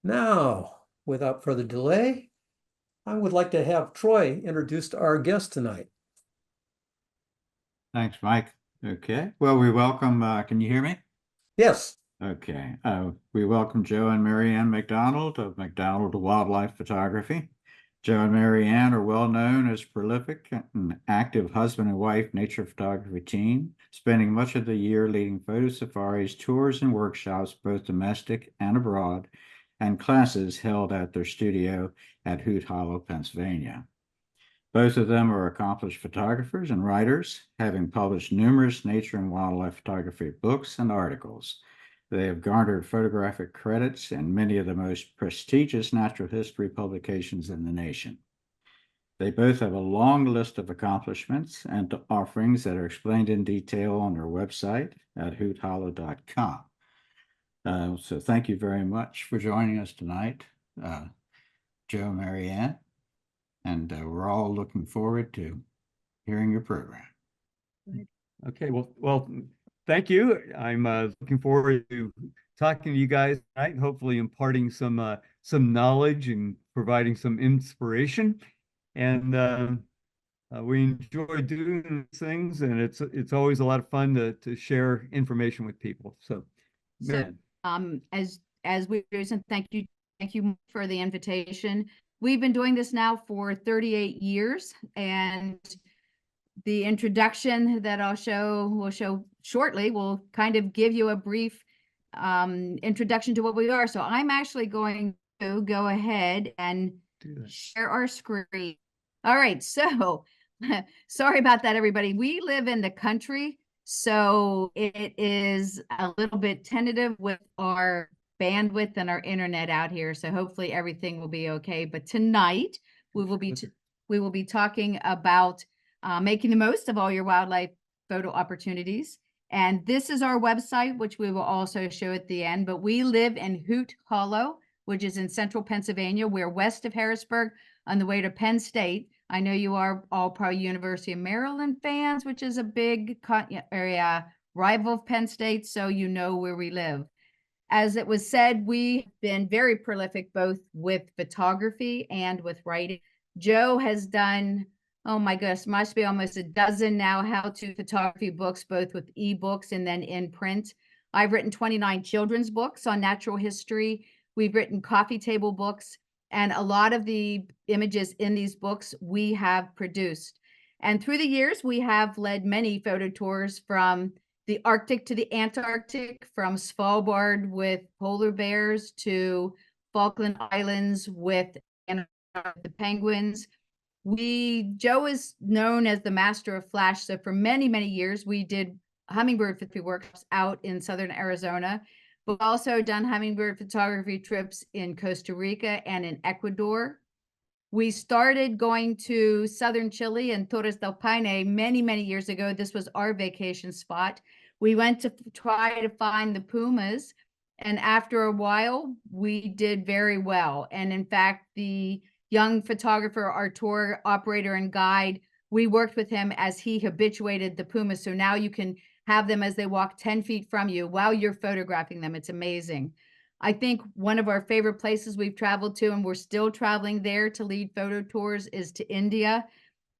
Now, without further delay, I would like to have Troy introduce our guest tonight. Thanks, Mike. Okay. Well, we welcome, can you hear me? Yes. Okay. We welcome Joe and Mary Ann McDonald of McDonald Wildlife Photography. Joe and Mary Ann are well known as prolific and active husband and wife nature photography team, spending much of the year leading photo safaris, tours, and workshops, both domestic and abroad, and classes held at their studio at Hoot Hollow, Pennsylvania. Both of them are accomplished photographers and writers, having published numerous nature and wildlife photography books and articles. They have garnered photographic credits in many of the most prestigious natural history publications in the nation. They both have a long list of accomplishments and offerings that are explained in detail on their website at hoothollow.com. So thank you very much for joining us tonight, Joe, Mary Ann, and we're all looking forward to hearing your program. Okay, well, thank you. I'm looking forward to talking to you guys tonight, and hopefully imparting some knowledge and providing some inspiration. And we enjoy doing these things, and it's always a lot of fun to share information with people. So, man. As we do, and thank you for the invitation. We've been doing this now for 38 years, and the introduction that we'll show shortly will kind of give you a brief introduction to what we are. So I'm actually going to go ahead and share our screen. All right, so sorry about that, everybody. We live in the country, so it is a little bit tentative with our bandwidth and our internet out here. So hopefully everything will be okay. But tonight we will be talking about making the most of all your wildlife photo opportunities. And this is our website, which we will also show at the end. But we live in Hoot Hollow, which is in central Pennsylvania. We're west of Harrisburg on the way to Penn State. I know you are all probably University of Maryland fans, which is a big area rival of Penn State, so you know where we live. As it was said, we've been very prolific both with photography and with writing. Joe has done, oh my goodness, must be almost a dozen now how-to photography books, both with ebooks and then in print. I've written 29 children's books on natural history. We've written coffee table books, and a lot of the images in these books we have produced. And through the years, we have led many photo tours from the Arctic to the Antarctic, from Svalbard with polar bears to Falkland Islands with the penguins. Joe is known as the master of flash. So for many, many years, we did hummingbird photography workshops out in southern Arizona. But we've also done hummingbird photography trips in Costa Rica and in Ecuador. We started going to southern Chile and Torres del Paine many, many years ago. This was our vacation spot. We went to try to find the pumas, and after a while, we did very well. And in fact, the young photographer, our tour operator and guide, we worked with him as he habituated the pumas. So now you can have them as they walk 10 feet from you while you're photographing them. It's amazing. I think one of our favorite places we've traveled to, and we're still traveling there to lead photo tours, is to India.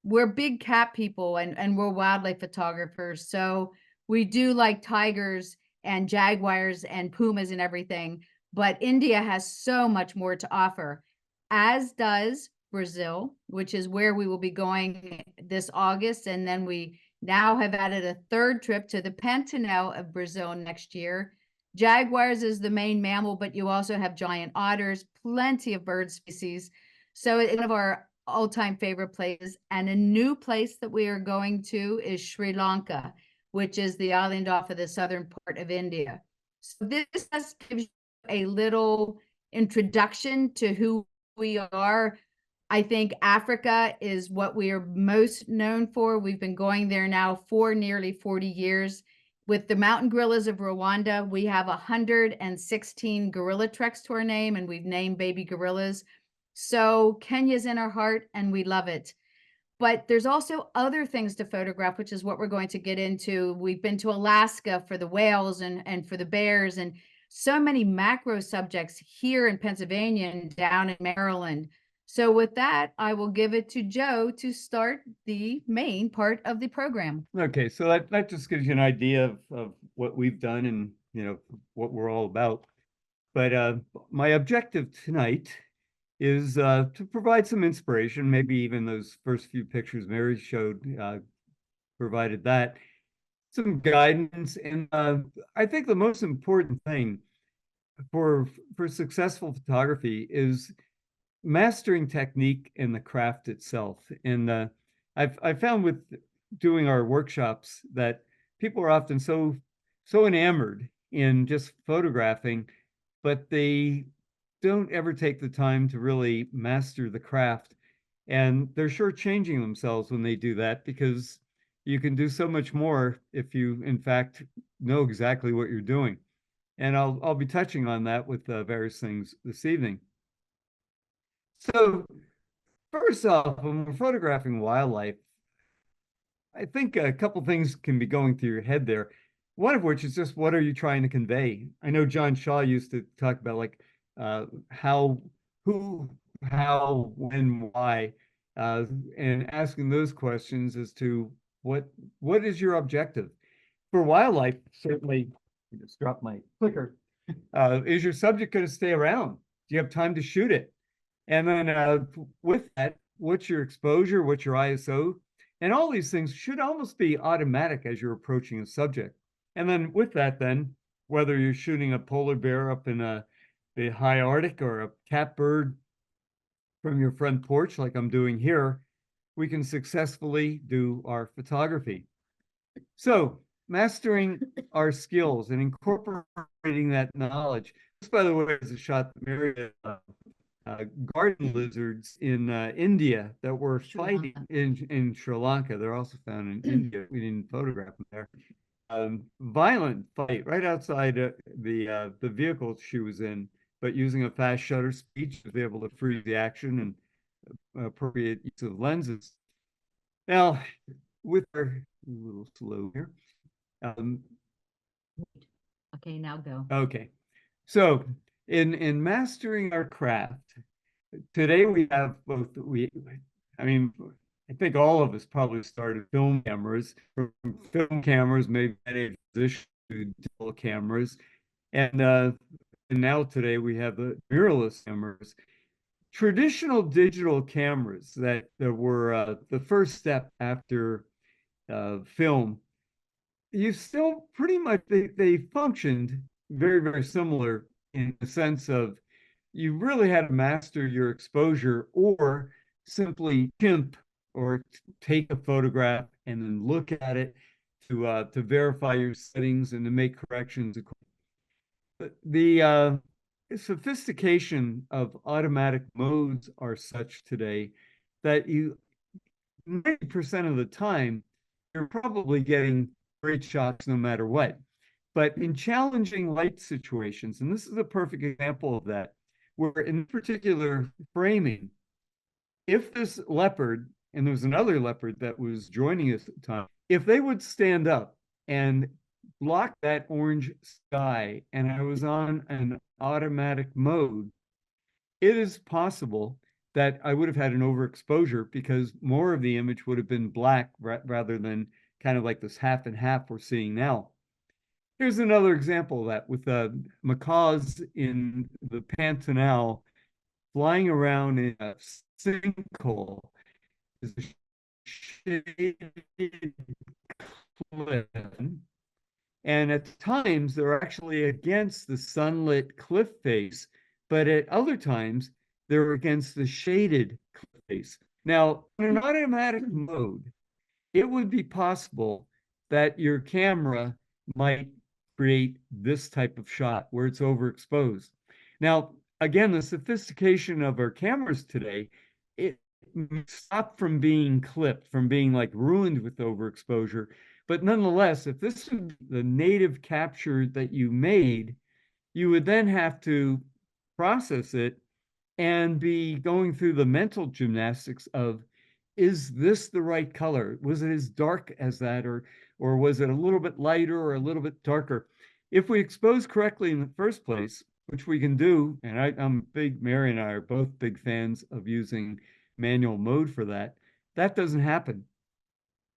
We're big cat people and we're wildlife photographers. So we do like tigers and jaguars and pumas and everything. But India has so much more to offer, as does Brazil, which is where we will be going this August. And then we now have added a third trip to the Pantanal of Brazil next year. Jaguars is the main mammal, but you also have giant otters, plenty of bird species. So it's one of our all-time favorite places. And a new place that we are going to is Sri Lanka, which is the island off of the southern part of India. So this just gives you a little introduction to who we are. I think Africa is what we are most known for. We've been going there now for nearly 40 years. With the mountain gorillas of Rwanda, we have 116 gorilla treks to our name, and we've named baby gorillas. So Kenya's in our heart, and we love it. But there's also other things to photograph, which is what we're going to get into. We've been to Alaska for the whales and for the bears, and so many macro subjects here in Pennsylvania and down in Maryland. So with that, I will give it to Joe to start the main part of the program. Okay, so that just gives you an idea of what we've done and, what we're all about. But my objective tonight is to provide some inspiration, maybe even those first few pictures Mary showed provided that, some guidance. And I think the most important thing for successful photography is mastering technique and the craft itself. And I've found with doing our workshops that people are often so enamored in just photographing, but they don't ever take the time to really master the craft. And they're shortchanging themselves when they do that, because you can do so much more if you, in fact, know exactly what you're doing. And I'll be touching on that with various things this evening. So first off, when we're photographing wildlife, I think a couple things can be going through your head there. One of which is just, what are you trying to convey? I know John Shaw used to talk about like how, who, how, when, why, and asking those questions as to what is your objective for wildlife. Certainly, I just dropped my clicker. Is your subject going to stay around? Do you have time to shoot it? And then with that, what's your exposure? What's your ISO? And all these things should almost be automatic as you're approaching a subject. And then with that, then, whether you're shooting a polar bear up in the high Arctic or a catbird from your front porch, like I'm doing here, we can successfully do our photography. So mastering our skills and incorporating that knowledge. This, by the way, is a shot that Mary garden lizards in India that were fighting in Sri Lanka. They're also found in India. We didn't photograph them there. Violent fight right outside the vehicle she was in, but using a fast shutter speed, she was able to freeze the action and appropriate use of lenses. Now, with our, a little slow here. Okay, now go. Okay, so in mastering our craft, today we have both, I mean, I think all of us probably started film cameras, from film cameras, maybe any position to digital cameras. And now today we have the mirrorless cameras. Traditional digital cameras that were the first step after film, you still pretty much, they functioned very, very similar in the sense of you really had to master your exposure, or simply chimp or take a photograph and then look at it to verify your settings and to make corrections. The sophistication of automatic modes are such today that 90% of the time, you're probably getting great shots no matter what. But in challenging light situations, and this is a perfect example of that, where in particular framing, if this leopard, and there was another leopard that was joining us at the time, if they would stand up and block that orange sky and I was on an automatic mode, it is possible that I would have had an overexposure, because more of the image would have been black rather than kind of like this half and half we're seeing now. Here's another example of that with macaws in the Pantanal flying around in a sinkhole. Is a shaded cliff, and at times they're actually against the sunlit cliff face, but at other times they're against the shaded cliff face. Now, in an automatic mode, it would be possible that your camera might create this type of shot where it's overexposed. Now, again, the sophistication of our cameras today, it stopped from being clipped, from being like ruined with overexposure. But nonetheless, if this is the native capture that you made, you would then have to process it and be going through the mental gymnastics of, is this the right color? Was it as dark as that, or was it a little bit lighter or a little bit darker? if we expose correctly in the first place, which we can do, and Mary and I are both big fans of using manual mode for that, that doesn't happen.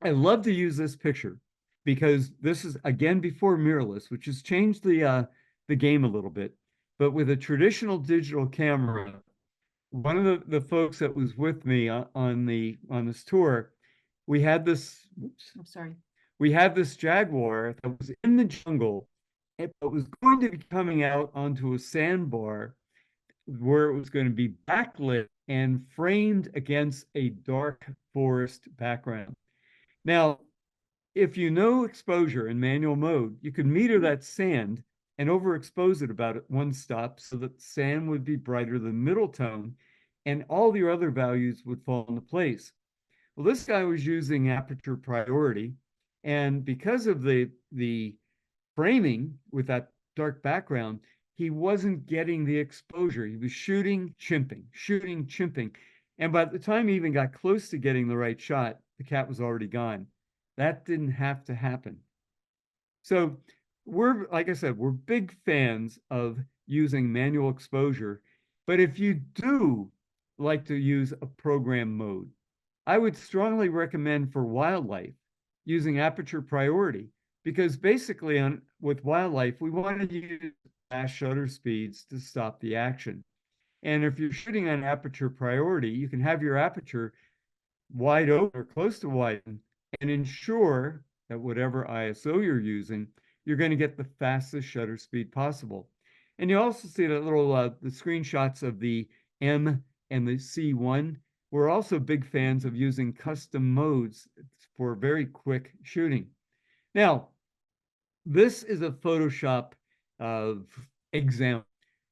I love to use this picture because this is again before mirrorless, which has changed the game a little bit. But with a traditional digital camera, one of the folks that was with me on this tour, we had this, I'm sorry. we had this jaguar that was in the jungle, but was going to be coming out onto a sandbar where it was going to be backlit and framed against a dark forest background. Now, if you know exposure in manual mode, you could meter that sand and overexpose it about one stop so that the sand would be brighter than middle tone and all your other values would fall into place. Well, this guy was using aperture priority, and because of the framing with that dark background, he wasn't getting the exposure. He was shooting, chimping. And by the time he even got close to getting the right shot, the cat was already gone. That didn't have to happen. So we're, like I said, we're big fans of using manual exposure. But if you do like to use a program mode, I would strongly recommend for wildlife using aperture priority, because basically with wildlife, we want to use fast shutter speeds to stop the action. And if you're shooting on aperture priority, you can have your aperture wide open or close to wide and ensure that whatever ISO you're using, you're going to get the fastest shutter speed possible. And you also see that little the screenshots of the M and the C1. We're also big fans of using custom modes for very quick shooting. Now, this is a Photoshop example.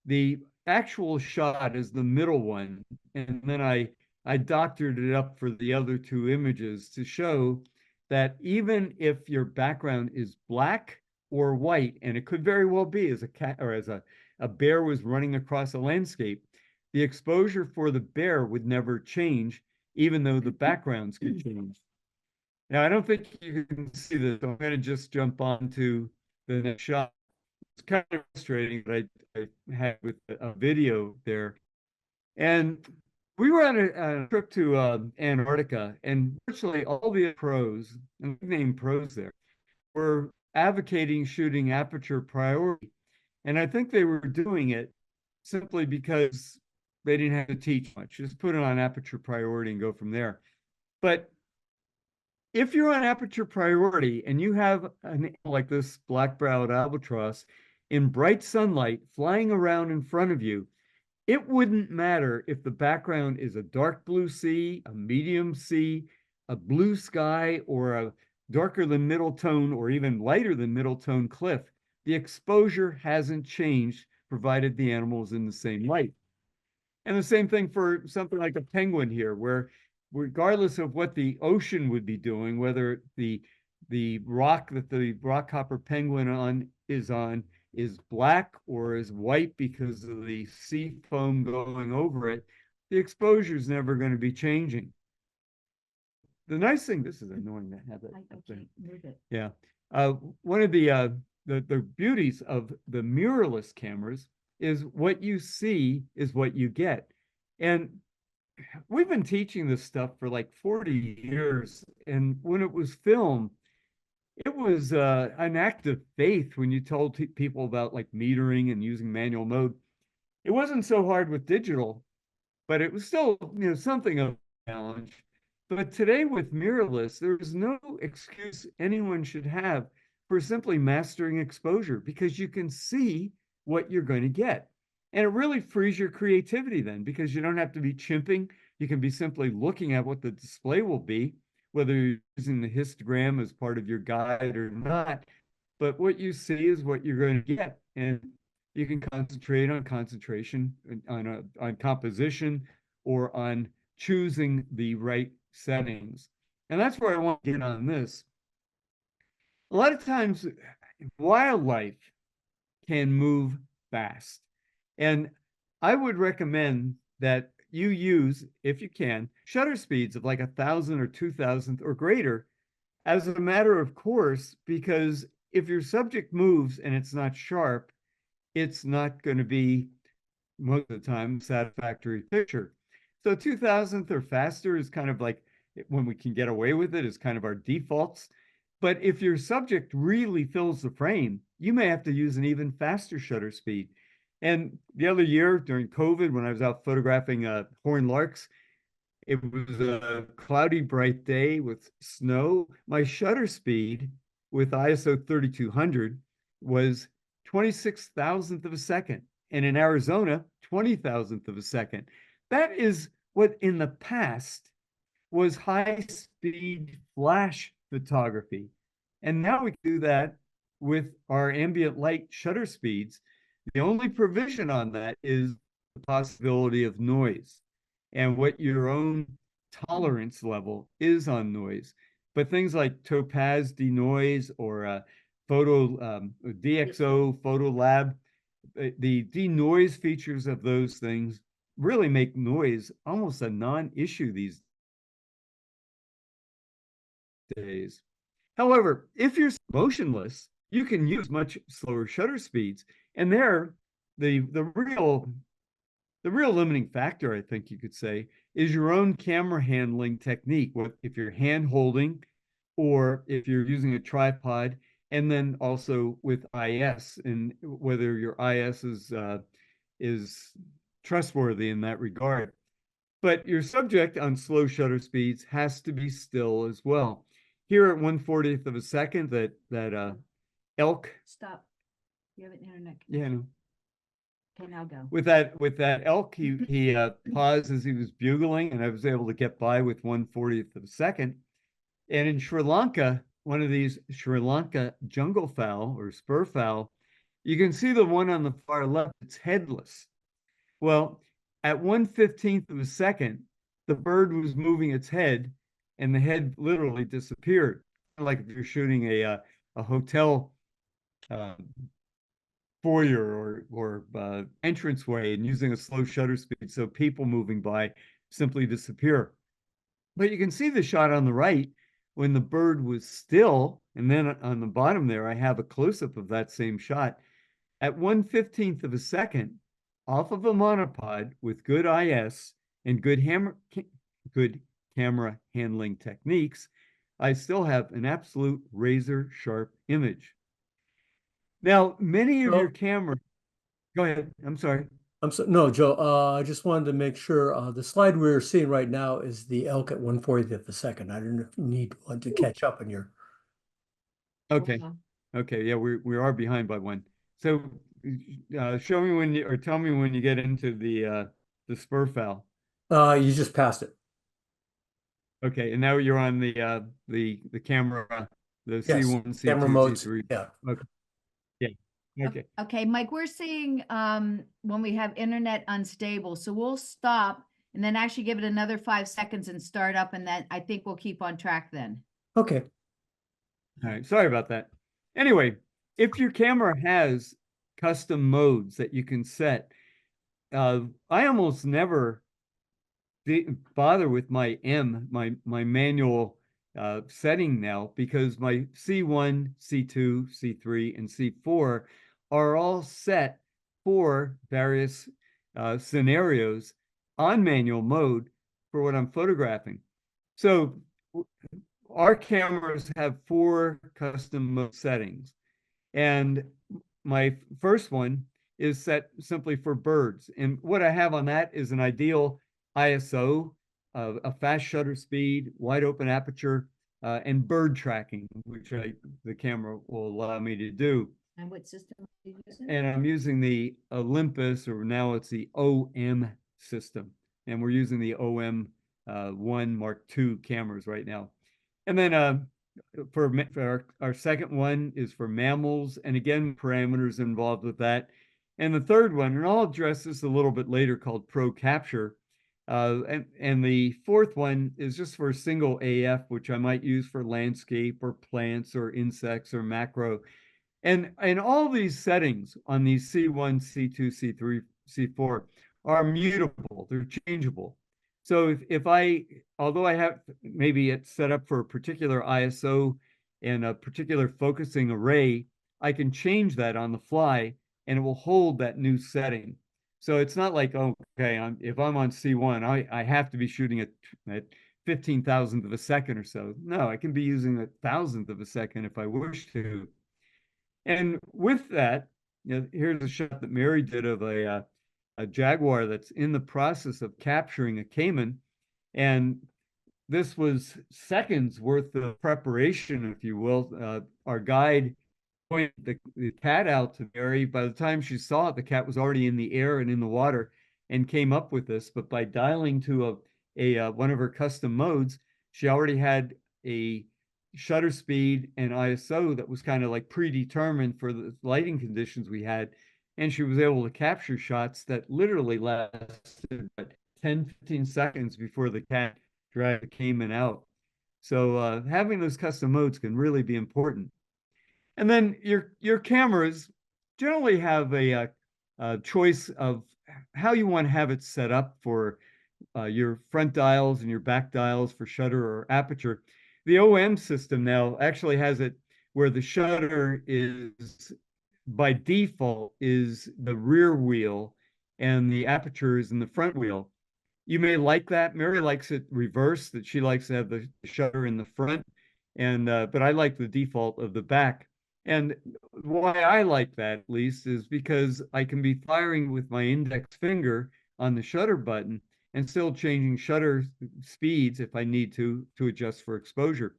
The actual shot is the middle one, and then I doctored it up for the other two images to show that even if your background is black or white, and it could very well be as a cat or as a bear was running across a landscape, the exposure for the bear would never change, even though the backgrounds could change. Now, I don't think you can see this. I'm going to just jump on to the next shot. It's kind of frustrating that I had with a video there. And we were on a trip to Antarctica, and virtually all the pros, and we named pros there, were advocating shooting aperture priority. And I think they were doing it simply because they didn't have to teach much. Just put it on aperture priority and go from there. But if you're on aperture priority and you have an like this black-browed albatross in bright sunlight flying around in front of you, it wouldn't matter if the background is a dark blue sea, a medium sea, a blue sky, or a darker than middle tone, or even lighter than middle tone cliff. The exposure hasn't changed, provided the animal is in the same light. And the same thing for something like a penguin here, where regardless of what the ocean would be doing, whether the rock that the rockhopper penguin is black or is white because of the sea foam going over it, the exposure is never going to be changing. The nice thing, this is annoying to have that up there. Move it. Yeah. One of the beauties of the mirrorless cameras is what you see is what you get. And we've been teaching this stuff for like 40 years. And when it was filmed, it was an act of faith when you told people about like metering and using manual mode. It wasn't so hard with digital, but it was still, something of a challenge. But today with mirrorless, there's no excuse anyone should have for simply mastering exposure, because you can see what you're going to get. And it really frees your creativity then, because you don't have to be chimping. You can be simply looking at what the display will be, whether you're using the histogram as part of your guide or not. But what you see is what you're going to get. And you can concentrate on concentration, on composition, or on choosing the right settings. And that's where I want to get on this. A lot of times, wildlife can move fast. And I would recommend that you use, if you can, shutter speeds of like 1,000 or 2,000 or greater as a matter of course, because if your subject moves and it's not sharp, it's not going to be most of the time a satisfactory picture. So 2000th or faster is kind of like when we can get away with it, is kind of our defaults. But if your subject really fills the frame, you may have to use an even faster shutter speed. And the other year during COVID, when I was out photographing horned larks, it was a cloudy, bright day with snow. My shutter speed with ISO 3200 was 26,000th of a second. And in Arizona, 20,000th of a second. That is what in the past was high-speed flash photography. And now we do that with our ambient light shutter speeds. The only provision on that is the possibility of noise and what your own tolerance level is on noise. But things like Topaz denoise or DxO Photo Lab, the denoise features of those things really make noise almost a non-issue these days. However, if you're motionless, you can use much slower shutter speeds. And there, the real limiting factor, I think you could say, is your own camera handling technique. What if you're hand holding or if you're using a tripod, and then also with IS, and whether your IS is trustworthy in that regard. But your subject on slow shutter speeds has to be still as well. Here at 1/40th of a second, that elk. Stop. You have an internet. Yeah, no. Okay, now go. With that elk, he paused as he was bugling, and I was able to get by with 1/40th of a second. And in Sri Lanka, one of these Sri Lanka jungle fowl or spur fowl, you can see the one on the far left, it's headless. Well, at 1/15th of a second, the bird was moving its head and the head literally disappeared. Like if you're shooting a hotel foyer or entranceway and using a slow shutter speed, so people moving by simply disappear. But you can see the shot on the right when the bird was still, and then on the bottom there, I have a close-up of that same shot. At 1/15th of a second, off of a monopod with good IS and good camera handling techniques, I still have an absolute razor sharp image. Now, many of your cameras, go ahead, I'm sorry. No, Joe, I just wanted to make sure the slide we're seeing right now is the elk at 1/40th of a second. I didn't need one to catch up on your. Okay. Okay. Yeah, we are behind by one. So show me when you, or tell me when you get into the spur fowl. You just passed it. Okay, and now you're on the camera, the Yes, C1, C2, camera modes. C3. Yeah. Okay. Yeah. Okay. Okay, Mike, we're seeing when we have internet unstable, so we'll stop and then actually give it another 5 seconds and start up, and then I think we'll keep on track then. Okay. All right. Sorry about that. Anyway, if your camera has custom modes that you can set, I almost never bother with my manual setting now, because my C1, C2, C3, and C4 are all set for various scenarios on manual mode for what I'm photographing. So our cameras have 4 custom mode settings. And my first one is set simply for birds. And what I have on that is an ideal ISO, a fast shutter speed, wide open aperture, and bird tracking, which the camera will allow me to do. And what system are you using? And I'm using the Olympus, or now it's the OM system. And we're using the OM 1 Mark II cameras right now. And then for our second one is for mammals, and again, parameters involved with that. And the third one, and I'll address this a little bit later, called Pro Capture. And the fourth one is just for single AF, which I might use for landscape or plants or insects or macro. And all these settings on these C1, C2, C3, C4 are mutable, they're changeable. So if I, although I have maybe it's set up for a particular ISO and a particular focusing array, I can change that on the fly and it will hold that new setting. So it's not like, oh, okay, if I'm on C1, I have to be shooting at 15,000th of a second or so. No, I can be using 1,000th of a second if I wish to. And with that, here's a shot that Mary did of a jaguar that's in the process of capturing a caiman. And this was seconds worth of preparation, if you will. Our guide pointed the cat out to Mary. By the time she saw it, the cat was already in the air and in the water and came up with this. But by dialing to one of her custom modes, she already had a shutter speed and ISO that was kind of like predetermined for the lighting conditions we had. And she was able to capture shots that literally lasted 10, 15 seconds before the cat dragged the caiman out. So having those custom modes can really be important. And then your cameras generally have a choice of how you want to have it set up for your front dials and your back dials for shutter or aperture. The OM system now actually has it where the shutter is by default is the rear wheel and the aperture is in the front wheel. You may like that. Mary likes it reversed, that she likes to have the shutter in the front, and but I like the default of the back. And why I like that, at least, is because I can be firing with my index finger on the shutter button and still changing shutter speeds if I need to adjust for exposure.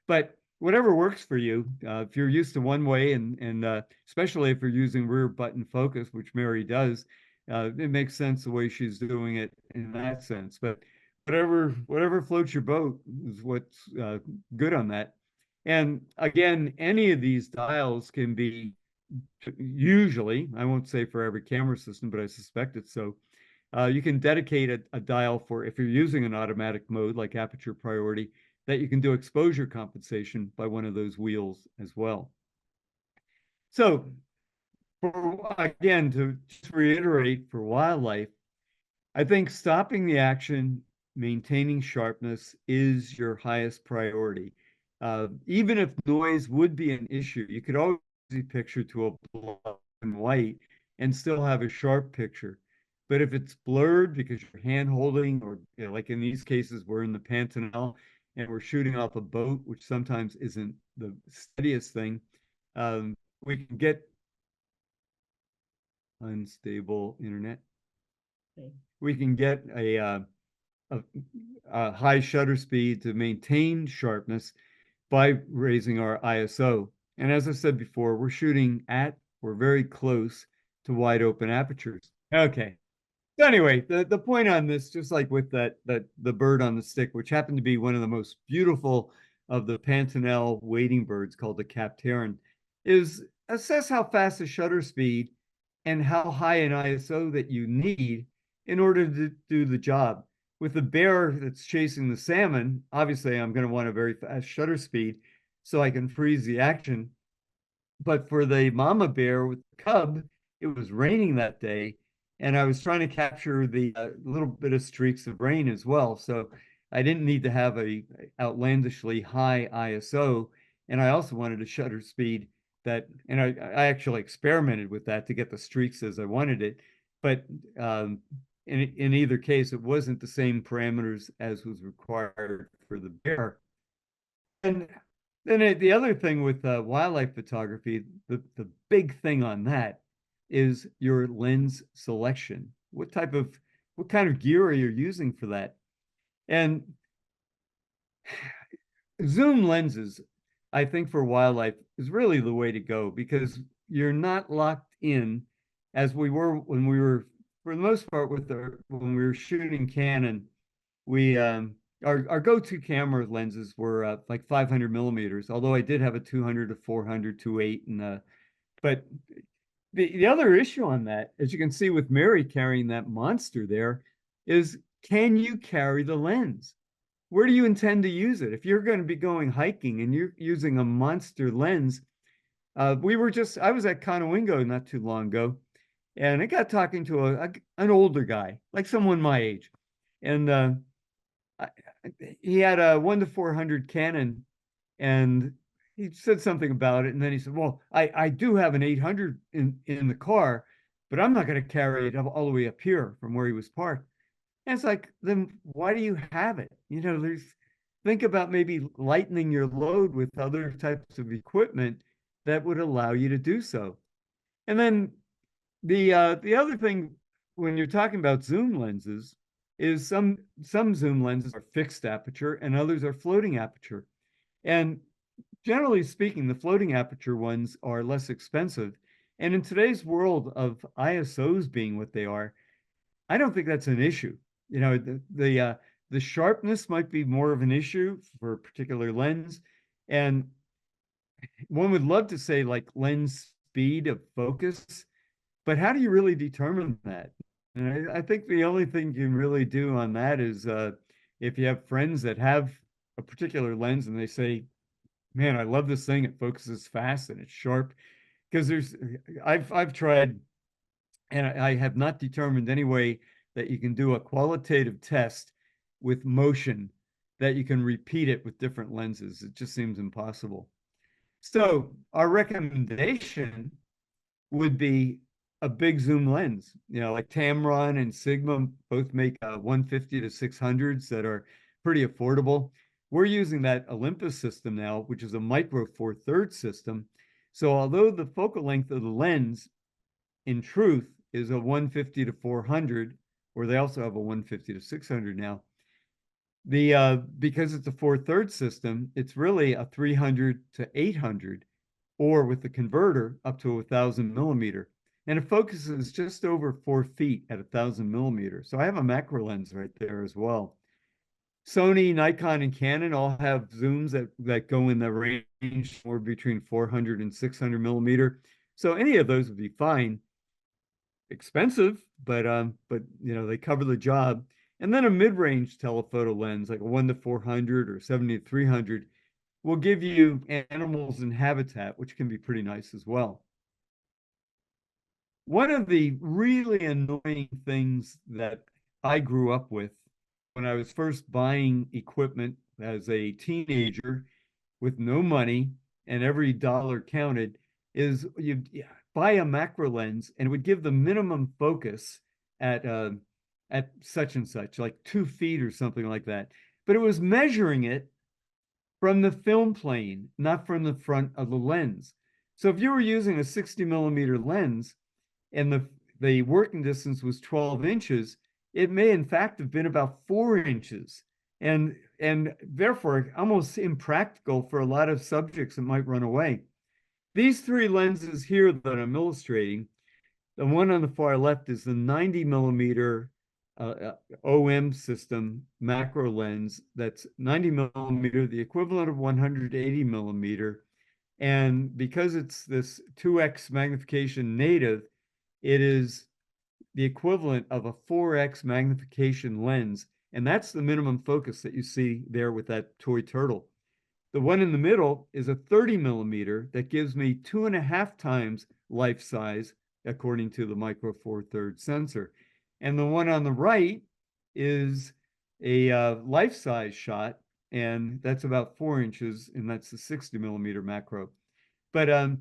But whatever works for you, if you're used to one way, and especially if you're using rear button focus, which Mary does, it makes sense the way she's doing it in that sense. But whatever floats your boat is what's good on that. And again, any of these dials can be usually, I won't say for every camera system, but I suspect it's so. You can dedicate a dial for, if you're using an automatic mode like aperture priority, that you can do exposure compensation by one of those wheels as well. So again, to just reiterate, for wildlife, I think stopping the action, maintaining sharpness is your highest priority. Even if noise would be an issue, you could always picture to a black and white and still have a sharp picture. But if it's blurred because you're hand holding, or like in these cases, we're in the Pantanal and we're shooting off a boat, which sometimes isn't the steadiest thing, we can get unstable internet. Okay. We can get a high shutter speed to maintain sharpness by raising our ISO. And as I said before, we're shooting at or very close to wide open apertures. Okay. So anyway, the point on this, just like with the bird on the stick, which happened to be one of the most beautiful of the Pantanal wading birds called the capped heron, is assess how fast the shutter speed and how high an ISO that you need in order to do the job. With the bear that's chasing the salmon, obviously I'm going to want a very fast shutter speed so I can freeze the action. But for the mama bear with the cub, it was raining that day, and I was trying to capture the little bit of streaks of rain as well. So I didn't need to have a outlandishly high ISO, and I also wanted a shutter speed that, and I actually experimented with that to get the streaks as I wanted it. But in either case, it wasn't the same parameters as was required for the bear. And then the other thing with wildlife photography, the big thing on that is your lens selection. What kind of gear are you using for that? And zoom lenses, I think for wildlife is really the way to go, because you're not locked in as we were when we were, for the most part, when we were shooting Canon. We our go-to camera lenses were like 500 millimeters, although I did have a 200 to 400 2.8, and but the other issue on that, as you can see with Mary carrying that monster there, is can you carry the lens? Where do you intend to use it? If you're going to be going hiking and you're using a monster lens, I was at Conowingo not too long ago, and I got talking to an older guy, like someone my age, and he had a 1 to 400 Canon, and he said something about it, and then he said, well, I do have an 800 in the car, but I'm not going to carry it all the way up here from where he was parked. And it's like, then why do you have it? You know, think about maybe lightening your load with other types of equipment that would allow you to do so. And then the other thing when you're talking about zoom lenses is some zoom lenses are fixed aperture and others are floating aperture. And generally speaking, the floating aperture ones are less expensive. And in today's world of ISOs being what they are, I don't think that's an issue. You know, the sharpness might be more of an issue for a particular lens. And one would love to say like lens speed of focus, but how do you really determine that? And I think the only thing you can really do on that is if you have friends that have a particular lens and they say, man, I love this thing. It focuses fast and it's sharp. Because I've tried, and I have not determined any way that you can do a qualitative test with motion that you can repeat it with different lenses. It just seems impossible. So our recommendation would be a big zoom lens, you know, like Tamron and Sigma both make 150 to 600s that are pretty affordable. We're using that Olympus system now, which is a micro 4/3 system. So although the focal length of the lens in truth is a 150 to 400, or they also have a 150 to 600 now, because it's a 4/3 system, it's really a 300 to 800, or with the converter up to 1,000 millimeter. And it focuses just over 4 feet at 1,000 millimeters. So I have a macro lens right there as well. Sony, Nikon, and Canon all have zooms that go in the range or between 400 and 600 millimeter. So any of those would be fine. Expensive, but you know, they cover the job. And then a mid-range telephoto lens, like a 1 to 400 or 70 to 300, will give you animals and habitat, which can be pretty nice as well. One of the really annoying things that I grew up with when I was first buying equipment as a teenager with no money and every dollar counted is you buy a macro lens and it would give the minimum focus at such and such, like 2 feet or something like that. But it was measuring it from the film plane, not from the front of the lens. So if you were using a 60 millimeter lens and the working distance was 12 inches, it may in fact have been about 4 inches, and therefore almost impractical for a lot of subjects that might run away. These 3 lenses here that I'm illustrating, the one on the far left is the 90 millimeter OM system macro lens. That's 90 millimeter, the equivalent of 180 millimeter. And because it's this 2x magnification native, it is the equivalent of a 4x magnification lens. And that's the minimum focus that you see there with that toy turtle. The one in the middle is a 30 millimeter that gives me 2.5 times life size, according to the micro 4/3 sensor. And the one on the right is a life size shot, and that's about 4 inches, and that's the 60 millimeter macro. But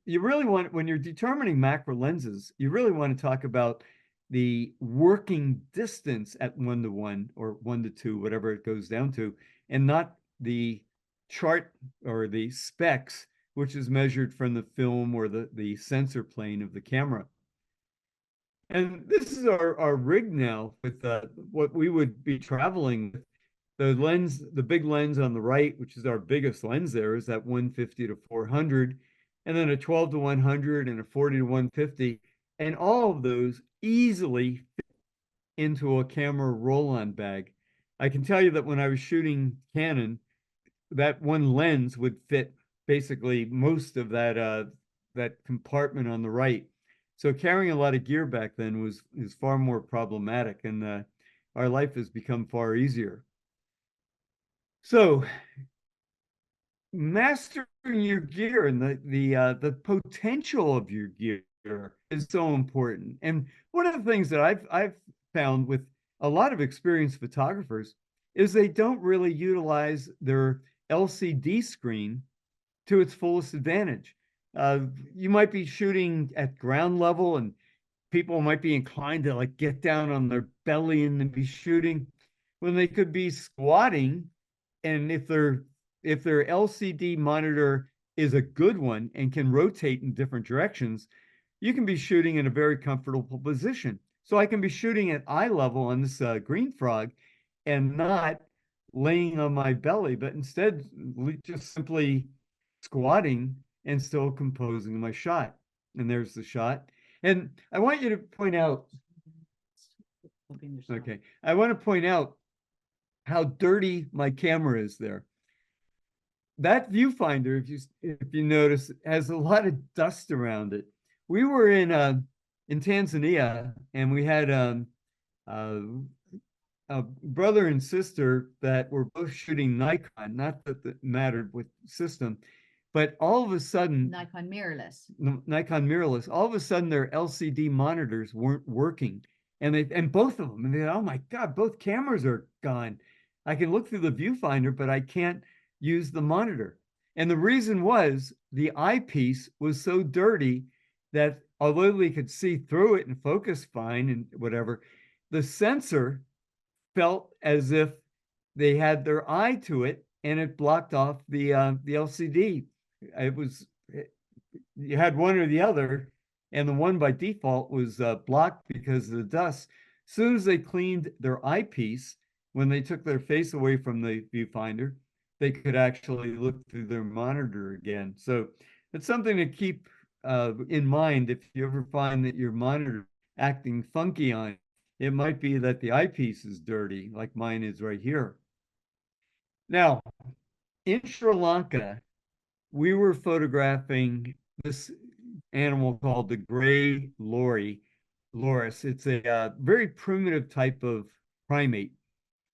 you really want, when you're determining macro lenses, you really want to talk about the working distance at 1 to 1 or 1 to 2, whatever it goes down to, and not the chart or the specs, which is measured from the film or the sensor plane of the camera. And this is our rig now with what we would be traveling with. The lens, the big lens on the right, which is our biggest lens there, is that 150 to 400, and then a 12 to 100 and a 40 to 150. And all of those easily fit into a camera roll-on bag. I can tell you that when I was shooting Canon, that one lens would fit basically most of that compartment on the right. So carrying a lot of gear back then is far more problematic, and our life has become far easier. So mastering your gear and the potential of your gear is so important. And one of the things that I've found with a lot of experienced photographers is they don't really utilize their LCD screen to its fullest advantage. You might be shooting at ground level and people might be inclined to like get down on their belly and then be shooting when they could be squatting. And if their LCD monitor is a good one and can rotate in different directions, you can be shooting in a very comfortable position. So I can be shooting at eye level on this green frog and not laying on my belly, but instead just simply squatting and still composing my shot. And there's the shot. And I want you to point out, okay, I want to point out how dirty my camera is there. That viewfinder, if you notice, has a lot of dust around it. We were in Tanzania, and we had a brother and sister that were both shooting Nikon. Not that it mattered with system, but all of a sudden, Nikon mirrorless. Nikon mirrorless. All of a sudden, their LCD monitors weren't working, and both of them. And they, oh my God, both cameras are gone. I can look through the viewfinder, but I can't use the monitor. And the reason was the eyepiece was so dirty that although we could see through it and focus fine and whatever, the sensor felt as if they had their eye to it and it blocked off the LCD. It was, you had one or the other, and the one by default was blocked because of the dust. As soon as they cleaned their eyepiece, when they took their face away from the viewfinder, they could actually look through their monitor again. So it's something to keep in mind if you ever find that your monitor acting funky on. It might be that the eyepiece is dirty, like mine is right here. Now, in Sri Lanka, we were photographing this animal called the gray loris. It's a very primitive type of primate.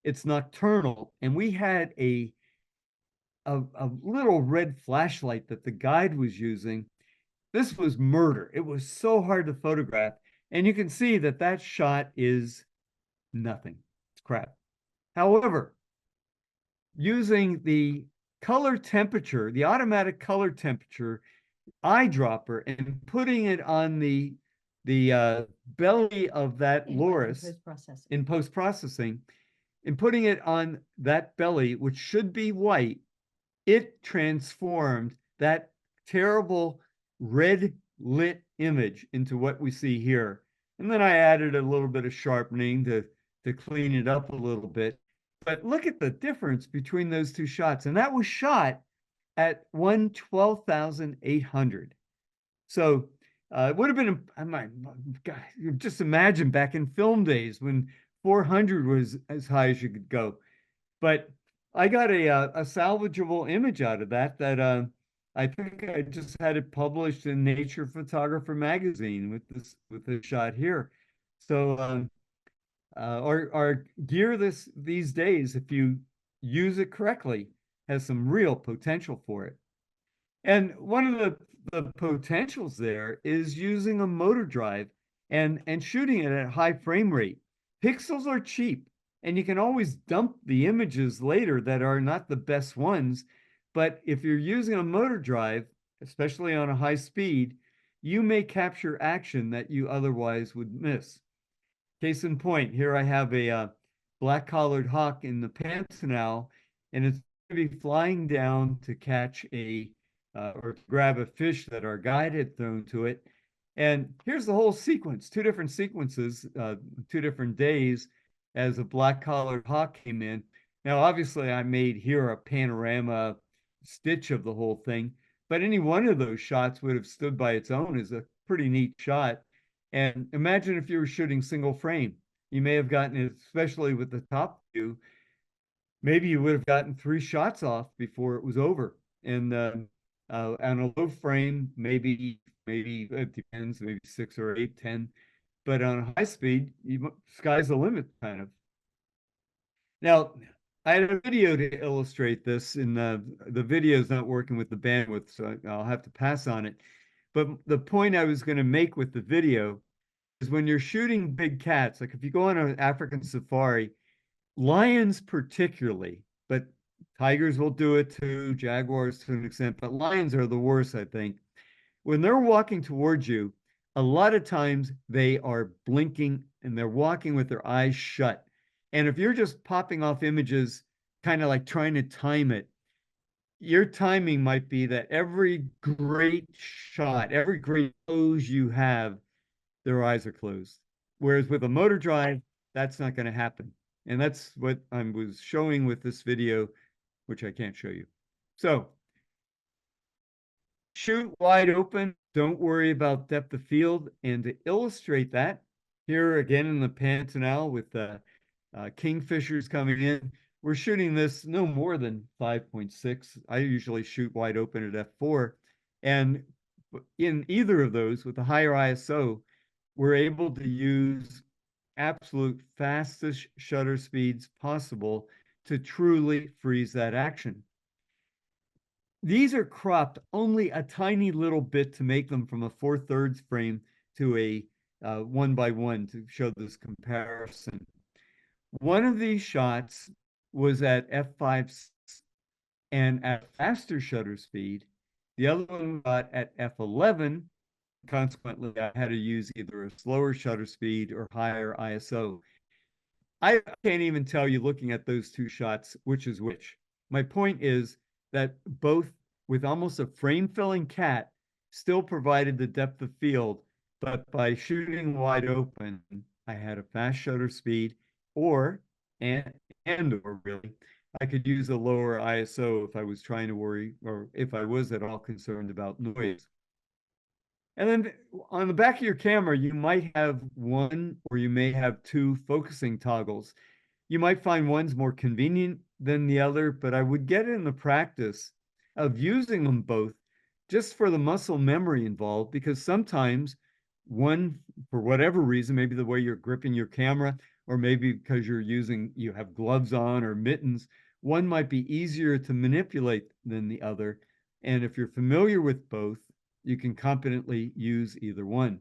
It's nocturnal, and we had a little red flashlight that the guide was using. This was murder. It was so hard to photograph. And you can see that that shot is nothing. It's crap. However, using the color temperature, the automatic color temperature eyedropper, and putting it on the belly of that loris in post-processing, and putting it on that belly, which should be white, it transformed that terrible red lit image into what we see here. And then I added a little bit of sharpening to clean it up a little bit. But look at the difference between those two shots. And that was shot at 112,800. So it would have been, God, just imagine back in film days when 400 was as high as you could go. But I got a salvageable image out of that I think I just had it published in Nature Photographer magazine with this shot here. So our gear these days, if you use it correctly, has some real potential for it. And one of the potentials there is using a motor drive and shooting it at high frame rate. Pixels are cheap, and you can always dump the images later that are not the best ones. But if you're using a motor drive, especially on a high speed, you may capture action that you otherwise would miss. Case in point, here I have a black-collared hawk in the pants now, and it's going to be flying down to catch or grab a fish that our guide had thrown to it. And here's the whole sequence, 2 different sequences, 2 different days as a black-collared hawk came in. Now, obviously, I made here a panorama stitch of the whole thing, but any one of those shots would have stood by its own as a pretty neat shot. And imagine if you were shooting single frame, you may have gotten it, especially with the top view, maybe you would have gotten 3 shots off before it was over. And on a low frame, maybe it depends, maybe 6 or 8, 10, but on high speed, sky's the limit, kind of. Now, I had a video to illustrate this, and the video is not working with the bandwidth, so I'll have to pass on it. But the point I was going to make with the video is when you're shooting big cats, like if you go on an African safari, lions particularly, but tigers will do it too, jaguars to an extent, but lions are the worst, I think. When they're walking towards you, a lot of times they are blinking and they're walking with their eyes shut. And if you're just popping off images, kind of like trying to time it, your timing might be that every great shot, every great pose you have, their eyes are closed. Whereas with a motor drive, that's not going to happen. And that's what I was showing with this video, which I can't show you. So shoot wide open. Don't worry about depth of field. And to illustrate that, here again in the Pantanal with the kingfishers coming in, we're shooting this no more than 5.6. I usually shoot wide open at f4. And in either of those, with the higher ISO, we're able to use absolute fastest shutter speeds possible to truly freeze that action. These are cropped only a tiny little bit to make them from a 4/3 frame to a 1:1 to show this comparison. One of these shots was at f5 and at faster shutter speed. The other one got at f11. Consequently, I had to use either a slower shutter speed or higher ISO. I can't even tell you looking at those two shots which is which. My point is that both with almost a frame-filling cat still provided the depth of field, but by shooting wide open, I had a fast shutter speed or really, I could use a lower ISO if I was trying to worry or if I was at all concerned about noise. And then on the back of your camera, you might have one or you may have two focusing toggles. You might find one's more convenient than the other, but I would get in the practice of using them both just for the muscle memory involved, because sometimes one, for whatever reason, maybe the way you're gripping your camera, or maybe because you have gloves on or mittens, one might be easier to manipulate than the other. And if you're familiar with both, you can competently use either one.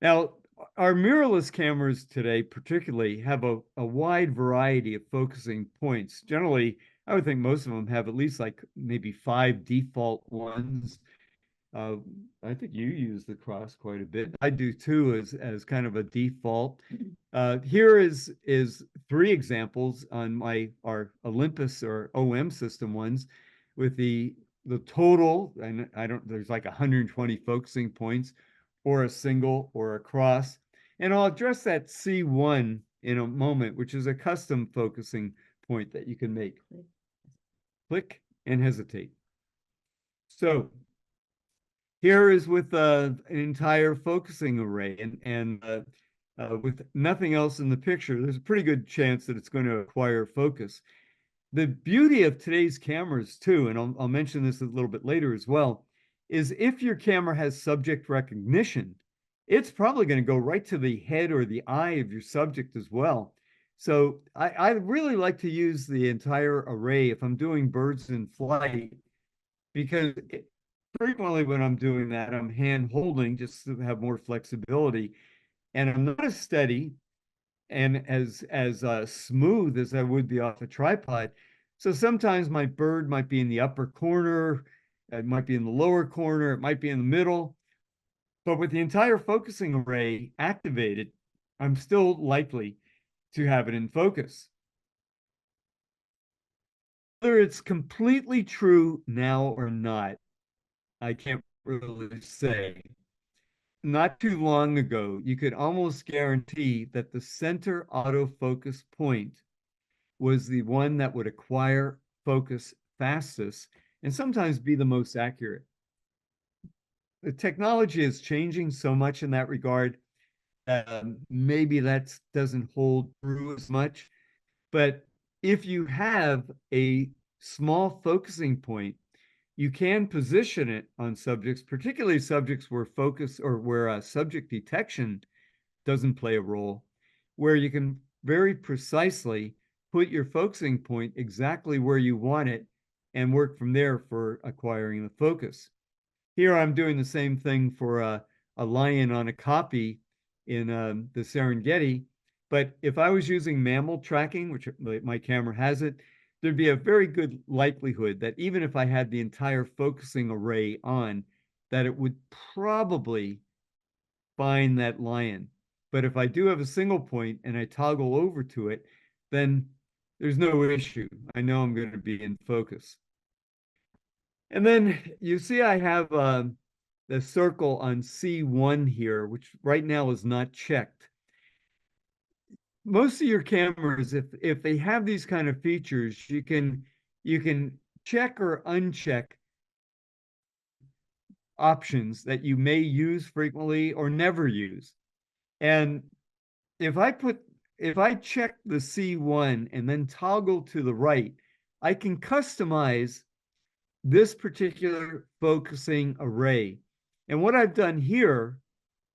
Now, our mirrorless cameras today particularly have a wide variety of focusing points. Generally, I would think most of them have at least like maybe 5 default ones. I think you use the cross quite a bit. I do too, as kind of a default. Here is 3 examples on our Olympus or OM system ones with the total, and there's like 120 focusing points, or a single or a cross. And I'll address that C1 in a moment, which is a custom focusing point that you can make. Click and hesitate. So here is with an entire focusing array and with nothing else in the picture, there's a pretty good chance that it's going to acquire focus. The beauty of today's cameras too, and I'll mention this a little bit later as well, is if your camera has subject recognition, it's probably going to go right to the head or the eye of your subject as well. So I really like to use the entire array if I'm doing birds in flight, because frequently when I'm doing that, I'm hand holding just to have more flexibility, and I'm not as steady and as smooth as I would be off a tripod. So sometimes my bird might be in the upper corner, it might be in the lower corner, it might be in the middle. But with the entire focusing array activated, I'm still likely to have it in focus. Whether it's completely true now or not, I can't really say. Not too long ago, you could almost guarantee that the center autofocus point was the one that would acquire focus fastest and sometimes be the most accurate. The technology is changing so much in that regard that maybe that doesn't hold true as much. But if you have a small focusing point, you can position it on subjects, particularly subjects where focus or where subject detection doesn't play a role, where you can very precisely put your focusing point exactly where you want it and work from there for acquiring the focus. Here I'm doing the same thing for a lion on a copy in the Serengeti, but if I was using mammal tracking, which my camera has it, there'd be a very good likelihood that even if I had the entire focusing array on, that it would probably find that lion. But if I do have a single point and I toggle over to it, then there's no issue. I know I'm going to be in focus. And then you see I have the circle on C1 here, which right now is not checked. Most of your cameras, if they have these kind of features, you can check or uncheck options that you may use frequently or never use. And if I check the C1 and then toggle to the right, I can customize this particular focusing array. And what I've done here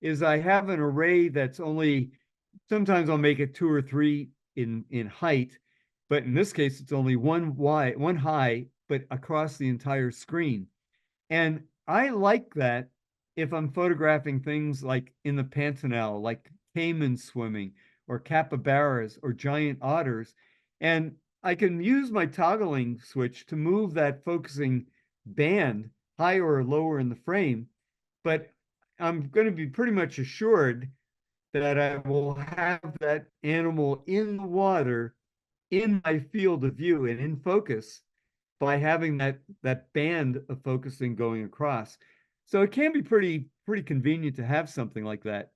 is I have an array that's only, sometimes I'll make it 2 or 3 in height, but in this case, it's only one high, but across the entire screen. And I like that if I'm photographing things like in the Pantanal, like caiman swimming or capybaras or giant otters. And I can use my toggling switch to move that focusing band higher or lower in the frame, but I'm going to be pretty much assured that I will have that animal in the water in my field of view and in focus by having that band of focusing going across. So it can be pretty convenient to have something like that.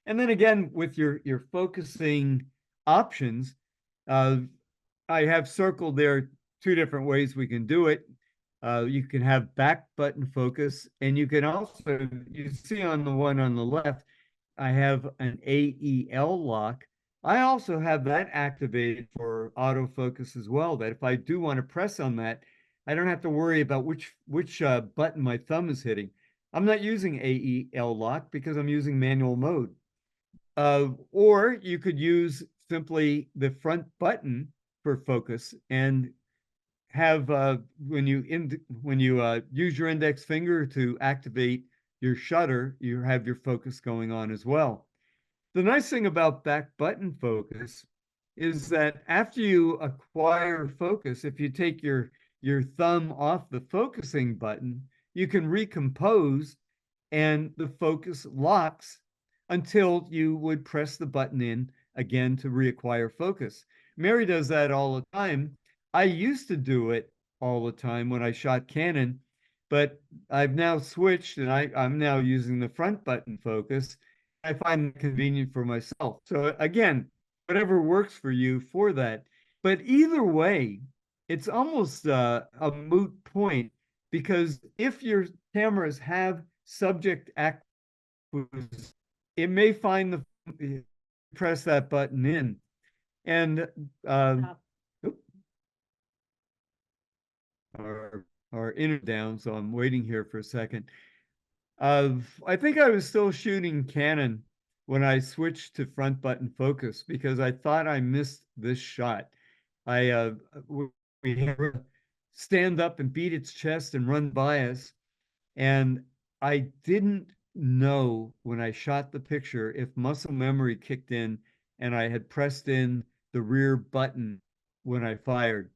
And then again, with your focusing options, I have circled there 2 different ways we can do it. You can have back button focus, and you can also, you see on the one on the left, I have an AEL lock. I also have that activated for autofocus as well, that if I do want to press on that, I don't have to worry about which button my thumb is hitting. I'm not using AEL lock because I'm using manual mode. Or you could use simply the front button for focus and have when you use your index finger to activate your shutter, you have your focus going on as well. The nice thing about back button focus is that after you acquire focus, if you take your thumb off the focusing button, you can recompose and the focus locks until you would press the button in again to reacquire focus. Mary does that all the time. I used to do it all the time when I shot Canon, but I've now switched and I'm now using the front button focus. I find it convenient for myself. So again, whatever works for you for that. But either way, it's almost a moot point because if your cameras have subject acquisition, it may find the press that button in. And our internet down, so I'm waiting here for a second. I think I was still shooting Canon when I switched to front button focus because I thought I missed this shot. We had her stand up and beat its chest and run by us, and I didn't know when I shot the picture if muscle memory kicked in and I had pressed in the rear button when I fired.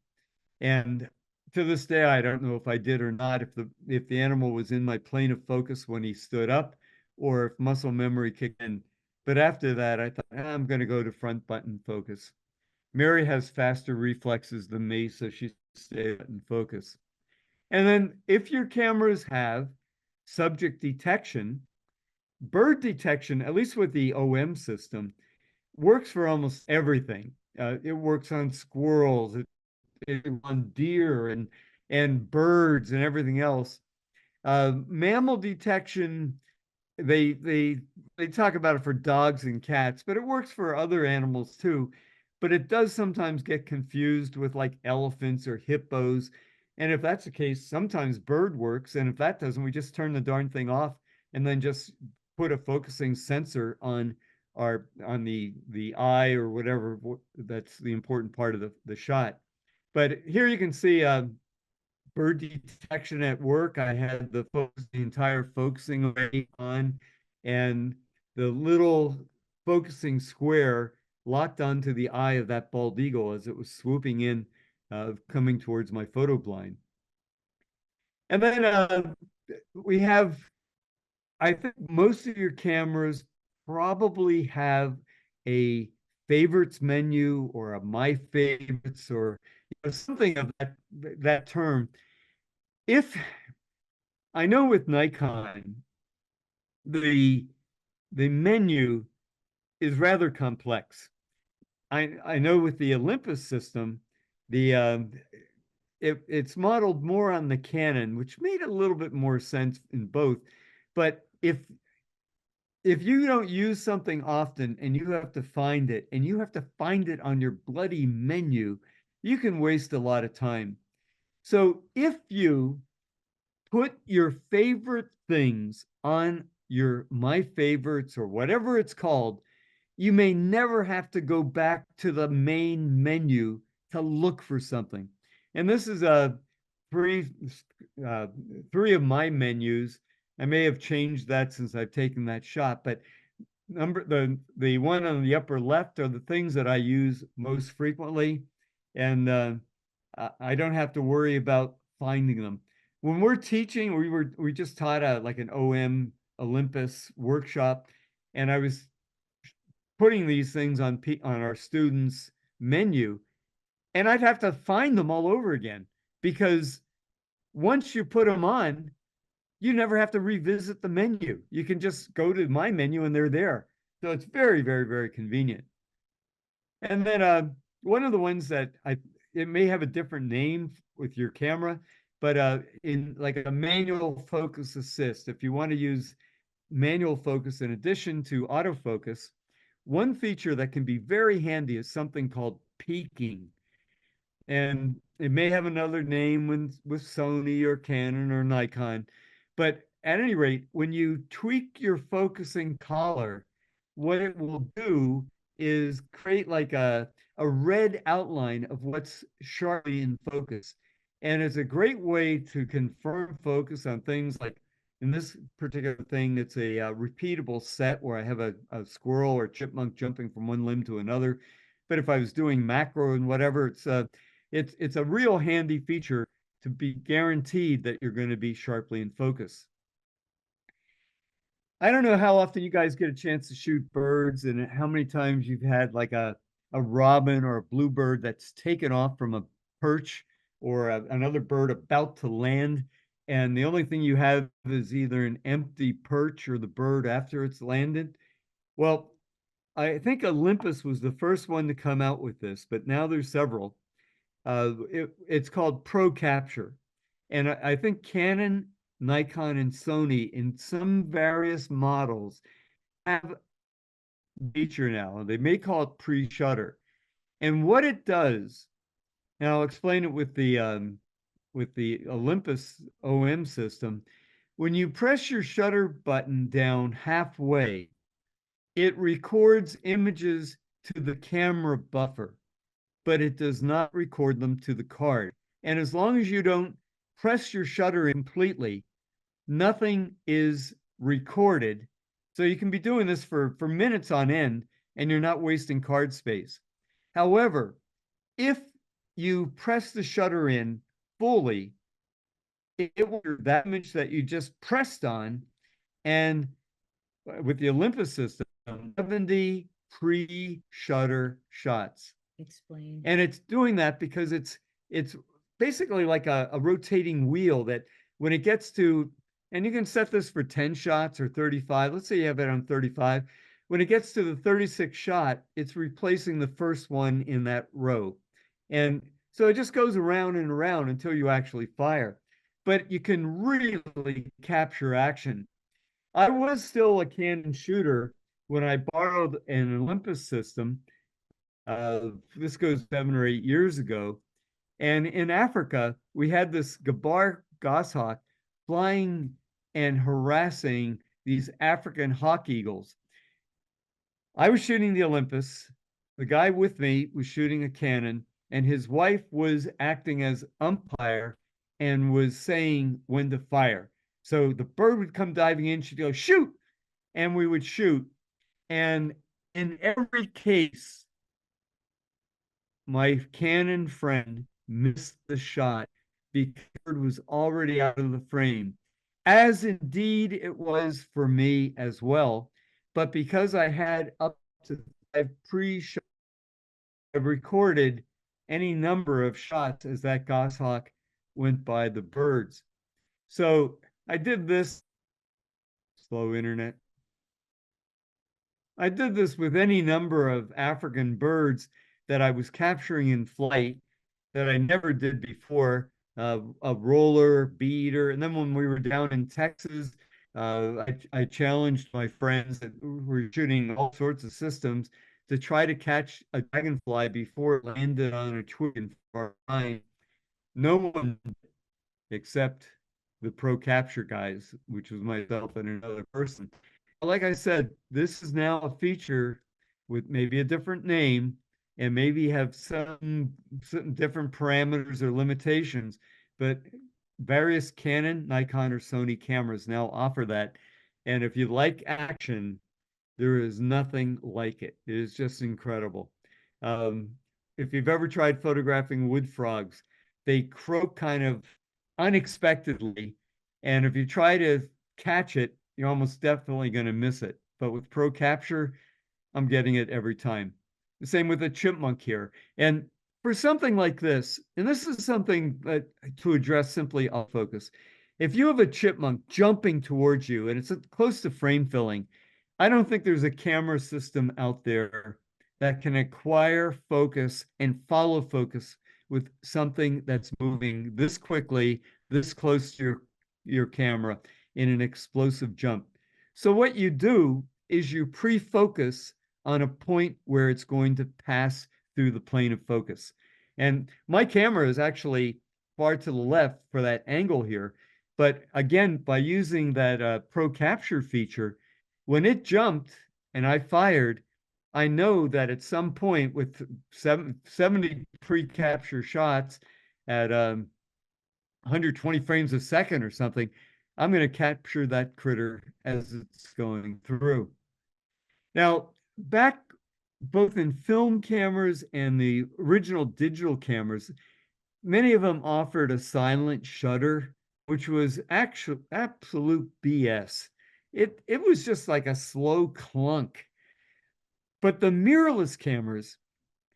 And to this day, I don't know if I did or not, if the animal was in my plane of focus when he stood up, or if muscle memory kicked in. But after that, I thought, I'm going to go to front button focus. Mary has faster reflexes than me, so she stayed in focus. And then if your cameras have subject detection, bird detection, at least with the OM system, works for almost everything. It works on squirrels, on deer and birds and everything else. Mammal detection, they talk about it for dogs and cats, but it works for other animals too. But it does sometimes get confused with like elephants or hippos. And if that's the case, sometimes bird works. And if that doesn't, we just turn the darn thing off and then just put a focusing sensor on the eye or whatever that's the important part of the shot. But here you can see bird detection at work. I had the entire focusing array on, and the little focusing square locked onto the eye of that bald eagle as it was swooping in coming towards my photo blind. And then we have, I think most of your cameras probably have a favorites menu or a my favorites or something of that term. If I know with Nikon, the menu is rather complex. I know with the Olympus system, it's modeled more on the Canon, which made a little bit more sense in both. But if you don't use something often and you have to find it, and you have to find it on your bloody menu, you can waste a lot of time. So if you put your favorite things on your my favorites or whatever it's called, you may never have to go back to the main menu to look for something. And this is three of my menus. I may have changed that since I've taken that shot, but the one on the upper left are the things that I use most frequently, and I don't have to worry about finding them. When we're teaching, we just taught like an OM Olympus workshop, and I was putting these things on our students' menu, and I'd have to find them all over again, because once you put them on, you never have to revisit the menu. You can just go to my menu and they're there. So it's very, very, very convenient. And then one of the ones that it may have a different name with your camera, but in like a manual focus assist, if you want to use manual focus in addition to autofocus, one feature that can be very handy is something called peaking. And it may have another name with Sony or Canon or Nikon, but at any rate, when you tweak your focusing collar, what it will do is create like a red outline of what's sharply in focus. And it's a great way to confirm focus on things like, in this particular thing, it's a repeatable set where I have a squirrel or chipmunk jumping from one limb to another. But if I was doing macro and whatever, it's a real handy feature to be guaranteed that you're going to be sharply in focus. I don't know how often you guys get a chance to shoot birds and how many times you've had like a robin or a bluebird that's taken off from a perch or another bird about to land. And the only thing you have is either an empty perch or the bird after it's landed. Well, I think Olympus was the first one to come out with this, but now there's several. It's called Pro Capture. And I think Canon, Nikon, and Sony in some various models have a feature now. They may call it pre-shutter. And what it does, and I'll explain it with the Olympus OM system. When you press your shutter button down halfway, it records images to the camera buffer, but it does not record them to the card. And as long as you don't press your shutter completely, nothing is recorded. So you can be doing this for minutes on end and you're not wasting card space. However, if you press the shutter in fully, it will that image that you just pressed on, and with the Olympus system, 70 pre-shutter shots. Explain. And it's doing that because it's basically like a rotating wheel that when it gets to, and you can set this for 10 shots or 35. Let's say you have it on 35. When it gets to the 36th shot, it's replacing the first one in that row. And so it just goes around and around until you actually fire. But you can really capture action. I was still a Canon shooter when I borrowed an Olympus system. This goes 7 or 8 years ago. And in Africa, we had this gabar goshawk flying and harassing these African hawk eagles. I was shooting the Olympus. The guy with me was shooting a Canon, and his wife was acting as umpire and was saying when to fire. So the bird would come diving in, she'd go, shoot, and we would shoot. And in every case, my Canon friend missed the shot because the bird was already out of the frame, as indeed it was for me as well. But because I had up to 5 pre-shots, I've recorded any number of shots as that goshawk went by the birds. So I did this, slow internet. I did this with any number of African birds that I was capturing in flight that I never did before, a roller, beater. And then when we were down in Texas, I challenged my friends that were shooting all sorts of systems to try to catch a dragonfly before it landed on a twig in far behind. No one except the pro capture guys, which was myself and another person. Like I said, this is now a feature with maybe a different name and maybe have some different parameters or limitations, but various Canon, Nikon, or Sony cameras now offer that. And if you like action, there is nothing like it. It is just incredible. If you've ever tried photographing wood frogs, they croak kind of unexpectedly. And if you try to catch it, you're almost definitely going to miss it. But with Pro Capture, I'm getting it every time. The same with a chipmunk here. And for something like this, and this is something that to address simply autofocus. If you have a chipmunk jumping towards you and it's close to frame filling, I don't think there's a camera system out there that can acquire focus and follow focus with something that's moving this quickly, this close to your camera in an explosive jump. So what you do is you pre-focus on a point where it's going to pass through the plane of focus. And my camera is actually far to the left for that angle here. But again, by using that Pro Capture feature, when it jumped and I fired, I know that at some point with 70 pre-capture shots at 120 frames a second or something, I'm going to capture that critter as it's going through. Now, back both in film cameras and the original digital cameras, many of them offered a silent shutter, which was actually absolute BS. It was just like a slow clunk. But the mirrorless cameras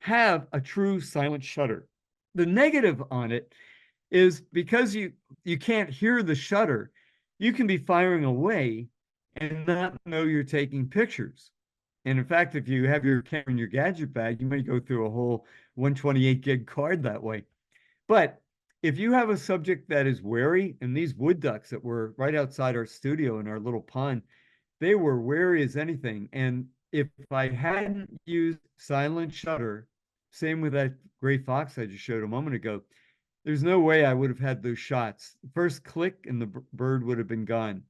have a true silent shutter. The negative on it is because you can't hear the shutter, you can be firing away and not know you're taking pictures. And in fact, if you have your camera in your gadget bag, you may go through a whole 128 gig card that way. But if you have a subject that is wary, and these wood ducks that were right outside our studio in our little pond, they were wary as anything. And if I hadn't used silent shutter, same with that gray fox I just showed a moment ago, there's no way I would have had those shots. First click and the bird would have been gone.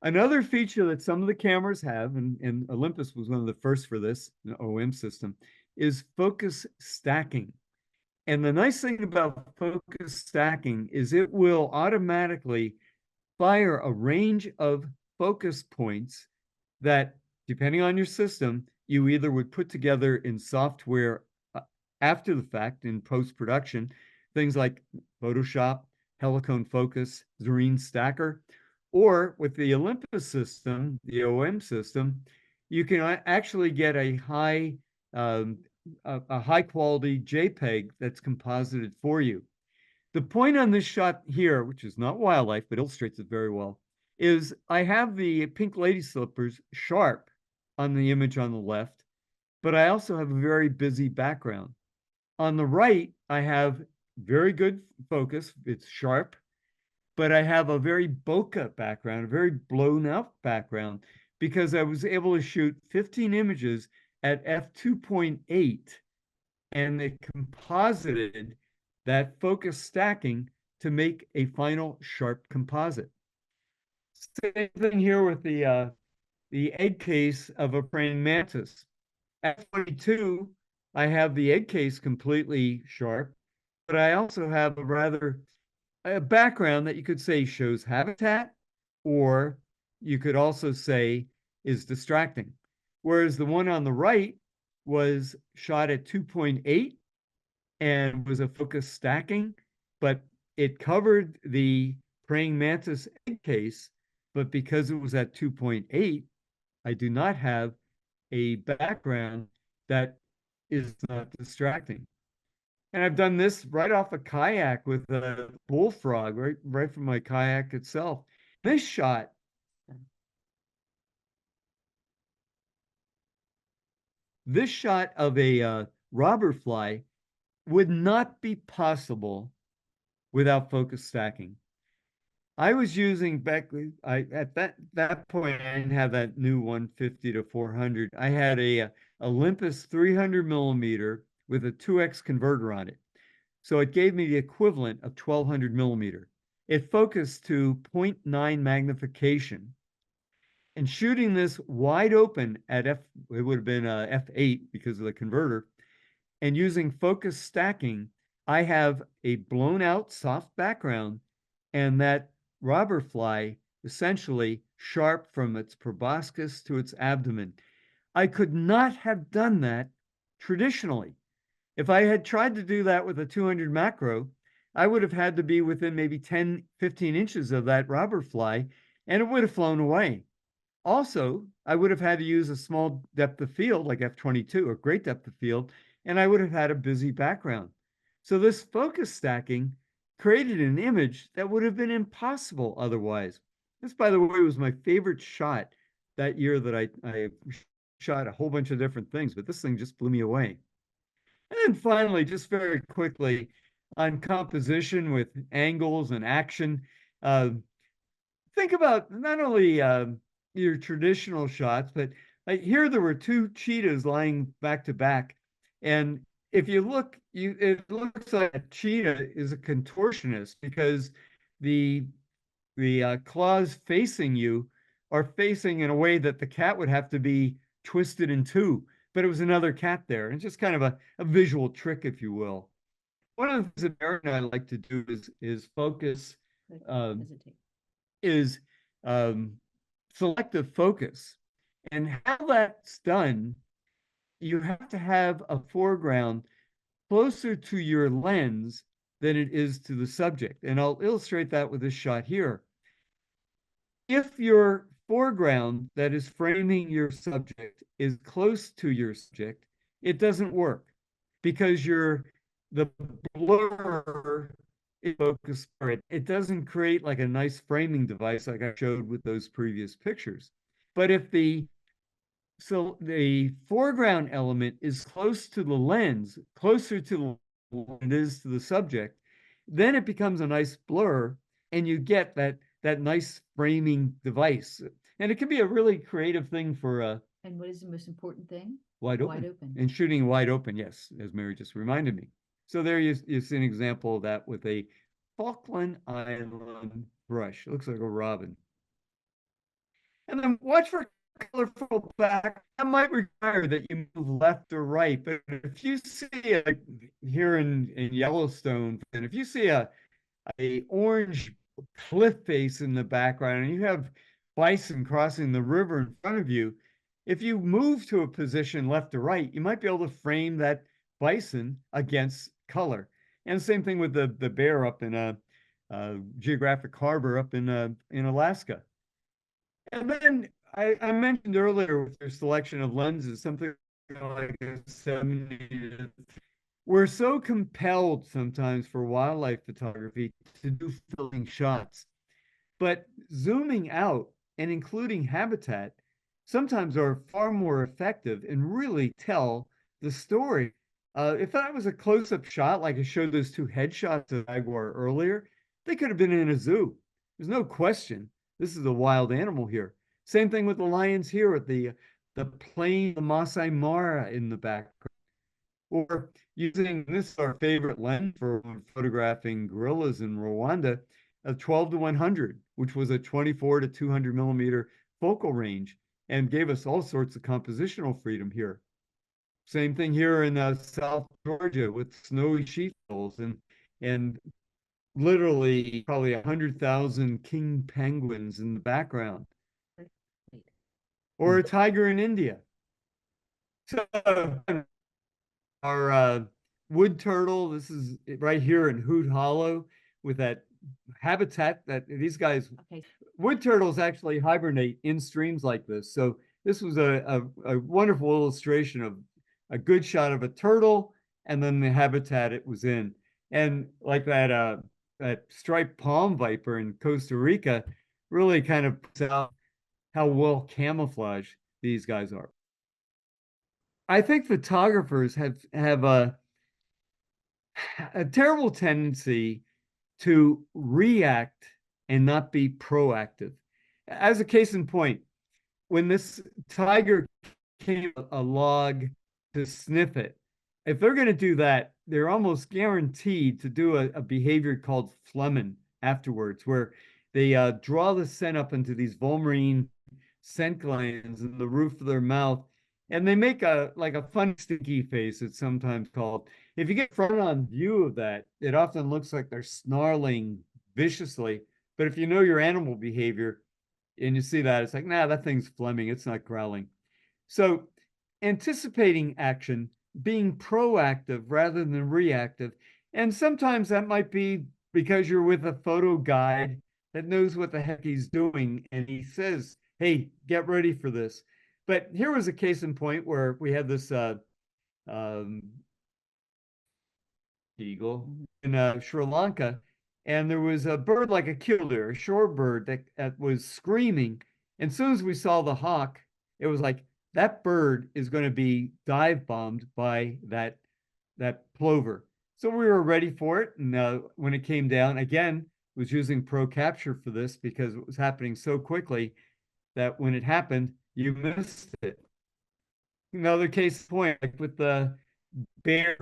Another feature that some of the cameras have, and Olympus was one of the first for this, an OM system, is focus stacking. And the nice thing about focus stacking is it will automatically fire a range of focus points that, depending on your system, you either would put together in software after the fact in post-production, things like Photoshop, Helicone Focus, Zareen Stacker, or with the Olympus system, the OM system, you can actually get a high quality JPEG that's composited for you. The point on this shot here, which is not wildlife, but illustrates it very well, is I have the pink lady slippers sharp on the image on the left, but I also have a very busy background. On the right, I have very good focus. It's sharp, but I have a very bokeh background, a very blown up background, because I was able to shoot 15 images at f2.8, and it composited that focus stacking to make a final sharp composite. Same thing here with the egg case of a praying mantis. At 22, I have the egg case completely sharp, but I also have a background that you could say shows habitat, or you could also say is distracting. Whereas the one on the right was shot at 2.8, and was a focus stacking, but it covered the praying mantis egg case, but because it was at 2.8, I do not have a background that is not distracting. And I've done this right off a kayak with a bullfrog, right from my kayak itself. This shot of a robber fly would not be possible without focus stacking. I was using at that point I didn't have that new 150 to 400. I had a Olympus 300 millimeter with a 2x converter on it. So it gave me the equivalent of 1200 millimeter. It focused to 0.9 magnification. And shooting this wide open at it would have been f8 because of the converter, and using focus stacking, I have a blown out soft background and that robber fly essentially sharp from its proboscis to its abdomen. I could not have done that traditionally. If I had tried to do that with a 200 macro, I would have had to be within maybe 10, 15 inches of that robber fly, and it would have flown away. Also, I would have had to use a small depth of field like f22 or great depth of field, and I would have had a busy background. So this focus stacking created an image that would have been impossible otherwise. This, by the way, was my favorite shot that year that I shot a whole bunch of different things, but this thing just blew me away. And then finally, just very quickly, on composition with angles and action, think about not only your traditional shots, but like here there were two cheetahs lying back to back. And if you look, it looks like a cheetah is a contortionist because the claws facing you are facing in a way that the cat would have to be twisted in two, but it was another cat there. And just kind of a visual trick, if you will. One of the things that Mary and I like to do is focus, is selective focus. And how that's done, you have to have a foreground closer to your lens than it is to the subject. And I'll illustrate that with this shot here. If your foreground that is framing your subject is close to your subject, it doesn't work because the blur is focused for it. It doesn't create like a nice framing device like I showed with those previous pictures. But if the foreground element is close to the lens, closer to the lens than it is to the subject, then it becomes a nice blur and you get that nice framing device. And it can be a really creative thing for And what is the most important thing? wide open. Wide open. And shooting wide open, yes, as Mary just reminded me. So there you see an example of that with a Falkland Island brush. It looks like a robin. And then watch for colorful back. That might require that you move left or right. But if you see here in Yellowstone, and if you see a orange cliff face in the background and you have bison crossing the river in front of you, if you move to a position left or right, you might be able to frame that bison against color. And the same thing with the bear up in Geographic Harbor up in Alaska. And then I mentioned earlier with your selection of lenses, something like a 70. We're so compelled sometimes for wildlife photography to do filling shots, but zooming out and including habitat sometimes are far more effective and really tell the story. If that was a close-up shot, like I showed those two headshots of jaguar earlier, they could have been in a zoo. There's no question. This is a wild animal here. Same thing with the lions here at the plain, the Masai Mara in the background. Or using, this is our favorite lens for photographing gorillas in Rwanda, a 12 to 100, which was a 24 to 200 millimeter focal range and gave us all sorts of compositional freedom here. Same thing here in South Georgia with snowy sheepfolds and literally probably 100,000 king penguins in the background. Or a tiger in India. So our wood turtle. This is right here in Hoot Hollow with that habitat that these guys, Okay. wood turtles actually hibernate in streams like this. So this was a wonderful illustration of a good shot of a turtle and then the habitat it was in. And like that striped palm viper in Costa Rica really kind of puts out how well camouflaged these guys are. I think photographers have a terrible tendency to react and not be proactive. As a case in point, when this tiger came a log to sniff it, if they're going to do that, they're almost guaranteed to do a behavior called phlegming afterwards, where they draw the scent up into these vulmarine scent glands in the roof of their mouth, and they make a like a fun stinky face, it's sometimes called. If you get front on view of that, it often looks like they're snarling viciously. But if you know your animal behavior and you see that, it's like, nah, that thing's phlegming, it's not growling. So anticipating action, being proactive rather than reactive. And sometimes that might be because you're with a photo guide that knows what the heck he's doing and he says, hey, get ready for this. But here was a case in point where we had this um, eagle in Sri Lanka, and there was a bird like a killdeer, a shorebird that was screaming. And as soon as we saw the hawk, it was like that bird is going to be dive bombed by that plover. So we were ready for it, and when it came down, again, was using pro capture for this because it was happening so quickly that when it happened, you missed it. Another case point, like with the bear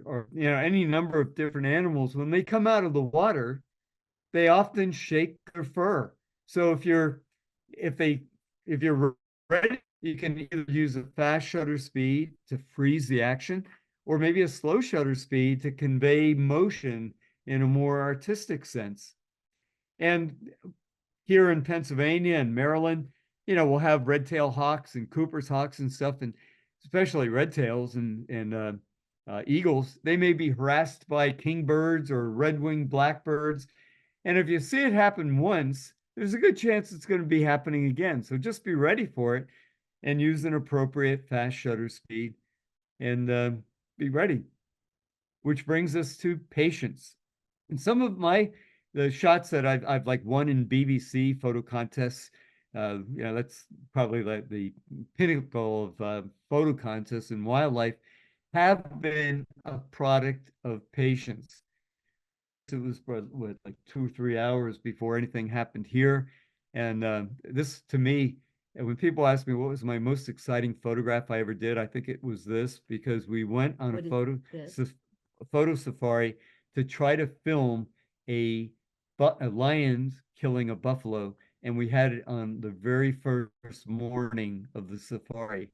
or any number of different animals, when they come out of the water, they often shake their fur. So if you're ready, you can either use a fast shutter speed to freeze the action, or maybe a slow shutter speed to convey motion in a more artistic sense. And here in Pennsylvania and Maryland, we'll have red-tail hawks and Cooper's hawks and stuff, and especially red-tails and eagles. They may be harassed by kingbirds or red-winged blackbirds. And if you see it happen once, there's a good chance it's going to be happening again. So just be ready for it and use an appropriate fast shutter speed and be ready. Which brings us to patience. And some of the shots that I've like won in BBC photo contests, that's probably like the pinnacle of photo contests in wildlife, have been a product of patience. It was what, like 2 or 3 hours before anything happened here. And this, to me, and when people ask me what was my most exciting photograph I ever did, I think it was this, because we went on a photo safari to try to film a lion killing a buffalo, and we had it on the very first morning of the safari.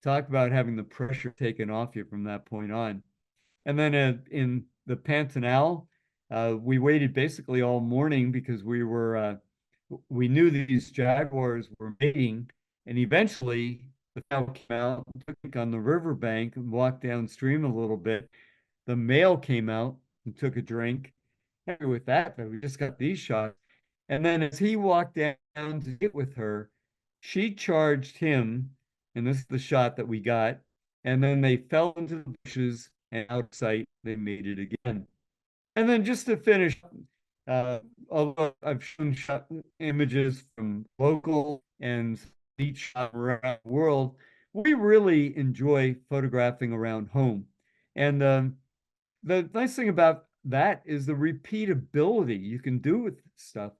Talk about having the pressure taken off you from that point on. And then in the Pantanal, we waited basically all morning because we knew these jaguars were mating, and eventually the male came out, took on the riverbank and walked downstream a little bit. The male came out and took a drink. Happy with that, but we just got these shots. And then as he walked down to get with her, she charged him, and this is the shot that we got. And then they fell into the bushes, and out of sight, they made it again. And then just to finish, although I've shown images from local and beach shot around the world, we really enjoy photographing around home. And the nice thing about that is the repeatability you can do with stuff.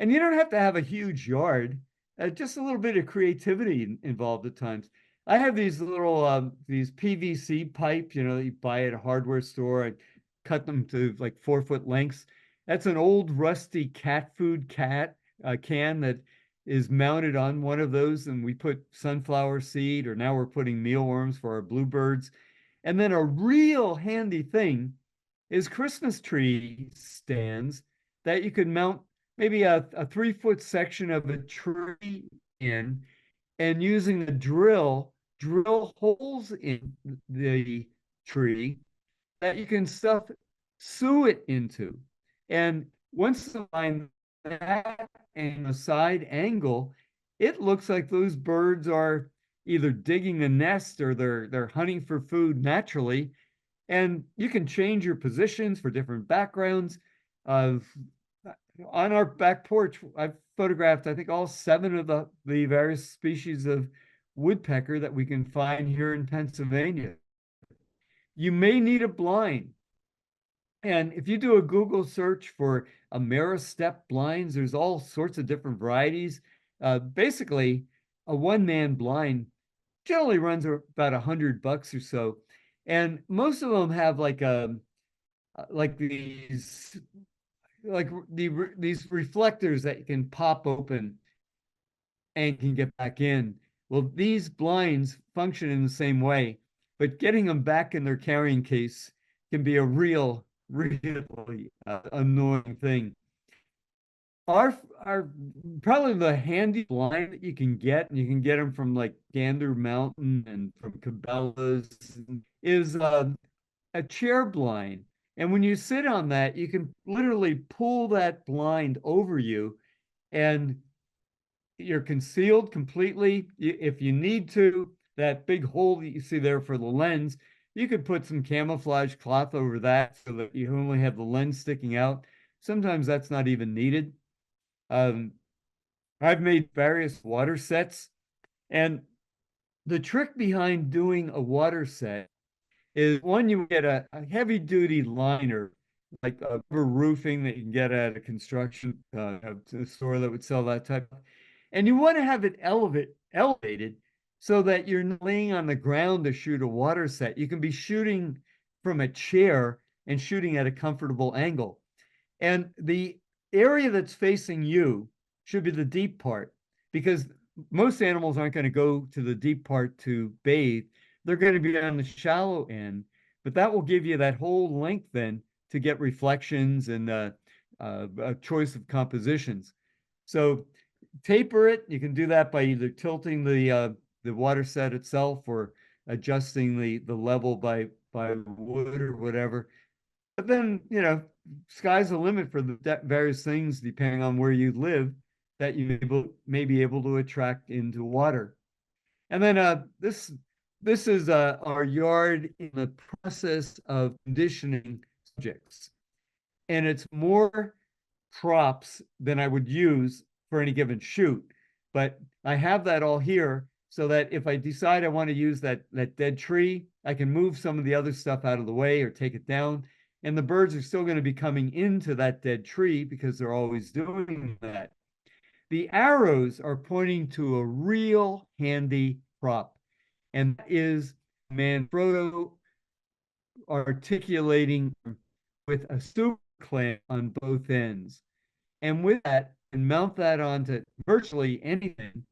And you don't have to have a huge yard, just a little bit of creativity involved at times. I have these little these PVC pipe, that you buy at a hardware store. I cut them to like 4-foot lengths. That's an old rusty cat food can that is mounted on one of those, and we put sunflower seed, or now we're putting mealworms for our bluebirds. And then a real handy thing is Christmas tree stands that you could mount maybe a 3-foot section of a tree in, and using a drill holes in the tree that you can stuff suet into. And once you find that and a side angle, it looks like those birds are either digging a nest or they're hunting for food naturally. And you can change your positions for different backgrounds. Of On our back porch, I've photographed, I think, all 7 of the various species of woodpecker that we can find here in Pennsylvania. You may need a blind. And if you do a Google search for Ameristep blinds, there's all sorts of different varieties. Basically, a one-man blind generally runs about $100 or so. And most of them have these reflectors that you can pop open and can get back in. Well, these blinds function in the same way, but getting them back in their carrying case can be a really annoying thing. Our probably the handy blind that you can get, and you can get them from like Gander Mountain and from Cabela's, is a chair blind. And when you sit on that, you can literally pull that blind over you, and you're concealed completely. If you need to, that big hole that you see there for the lens, you could put some camouflage cloth over that so that you only have the lens sticking out. Sometimes that's not even needed. I've made various water sets, and the trick behind doing a water set is, one, you get a heavy duty liner, like a roofing that you can get at a construction store that would sell that type. And you want to have it elevated so that you're not laying on the ground to shoot a water set. You can be shooting from a chair and shooting at a comfortable angle. And the area that's facing you should be the deep part, because most animals aren't going to go to the deep part to bathe. They're going to be on the shallow end, but that will give you that whole length then to get reflections and a choice of compositions. So taper it. You can do that by either tilting the water set itself or adjusting the level by wood or whatever. But then, sky's the limit for the various things, depending on where you live, that you may be able to attract into water. And then this is our yard in the process of conditioning subjects. And it's more props than I would use for any given shoot. But I have that all here so that if I decide I want to use that dead tree, I can move some of the other stuff out of the way or take it down. And the birds are still going to be coming into that dead tree because they're always doing that. The arrows are pointing to a real handy prop, and that is Manfrotto articulating with a super clamp on both ends. And with that, and mount that onto virtually anything,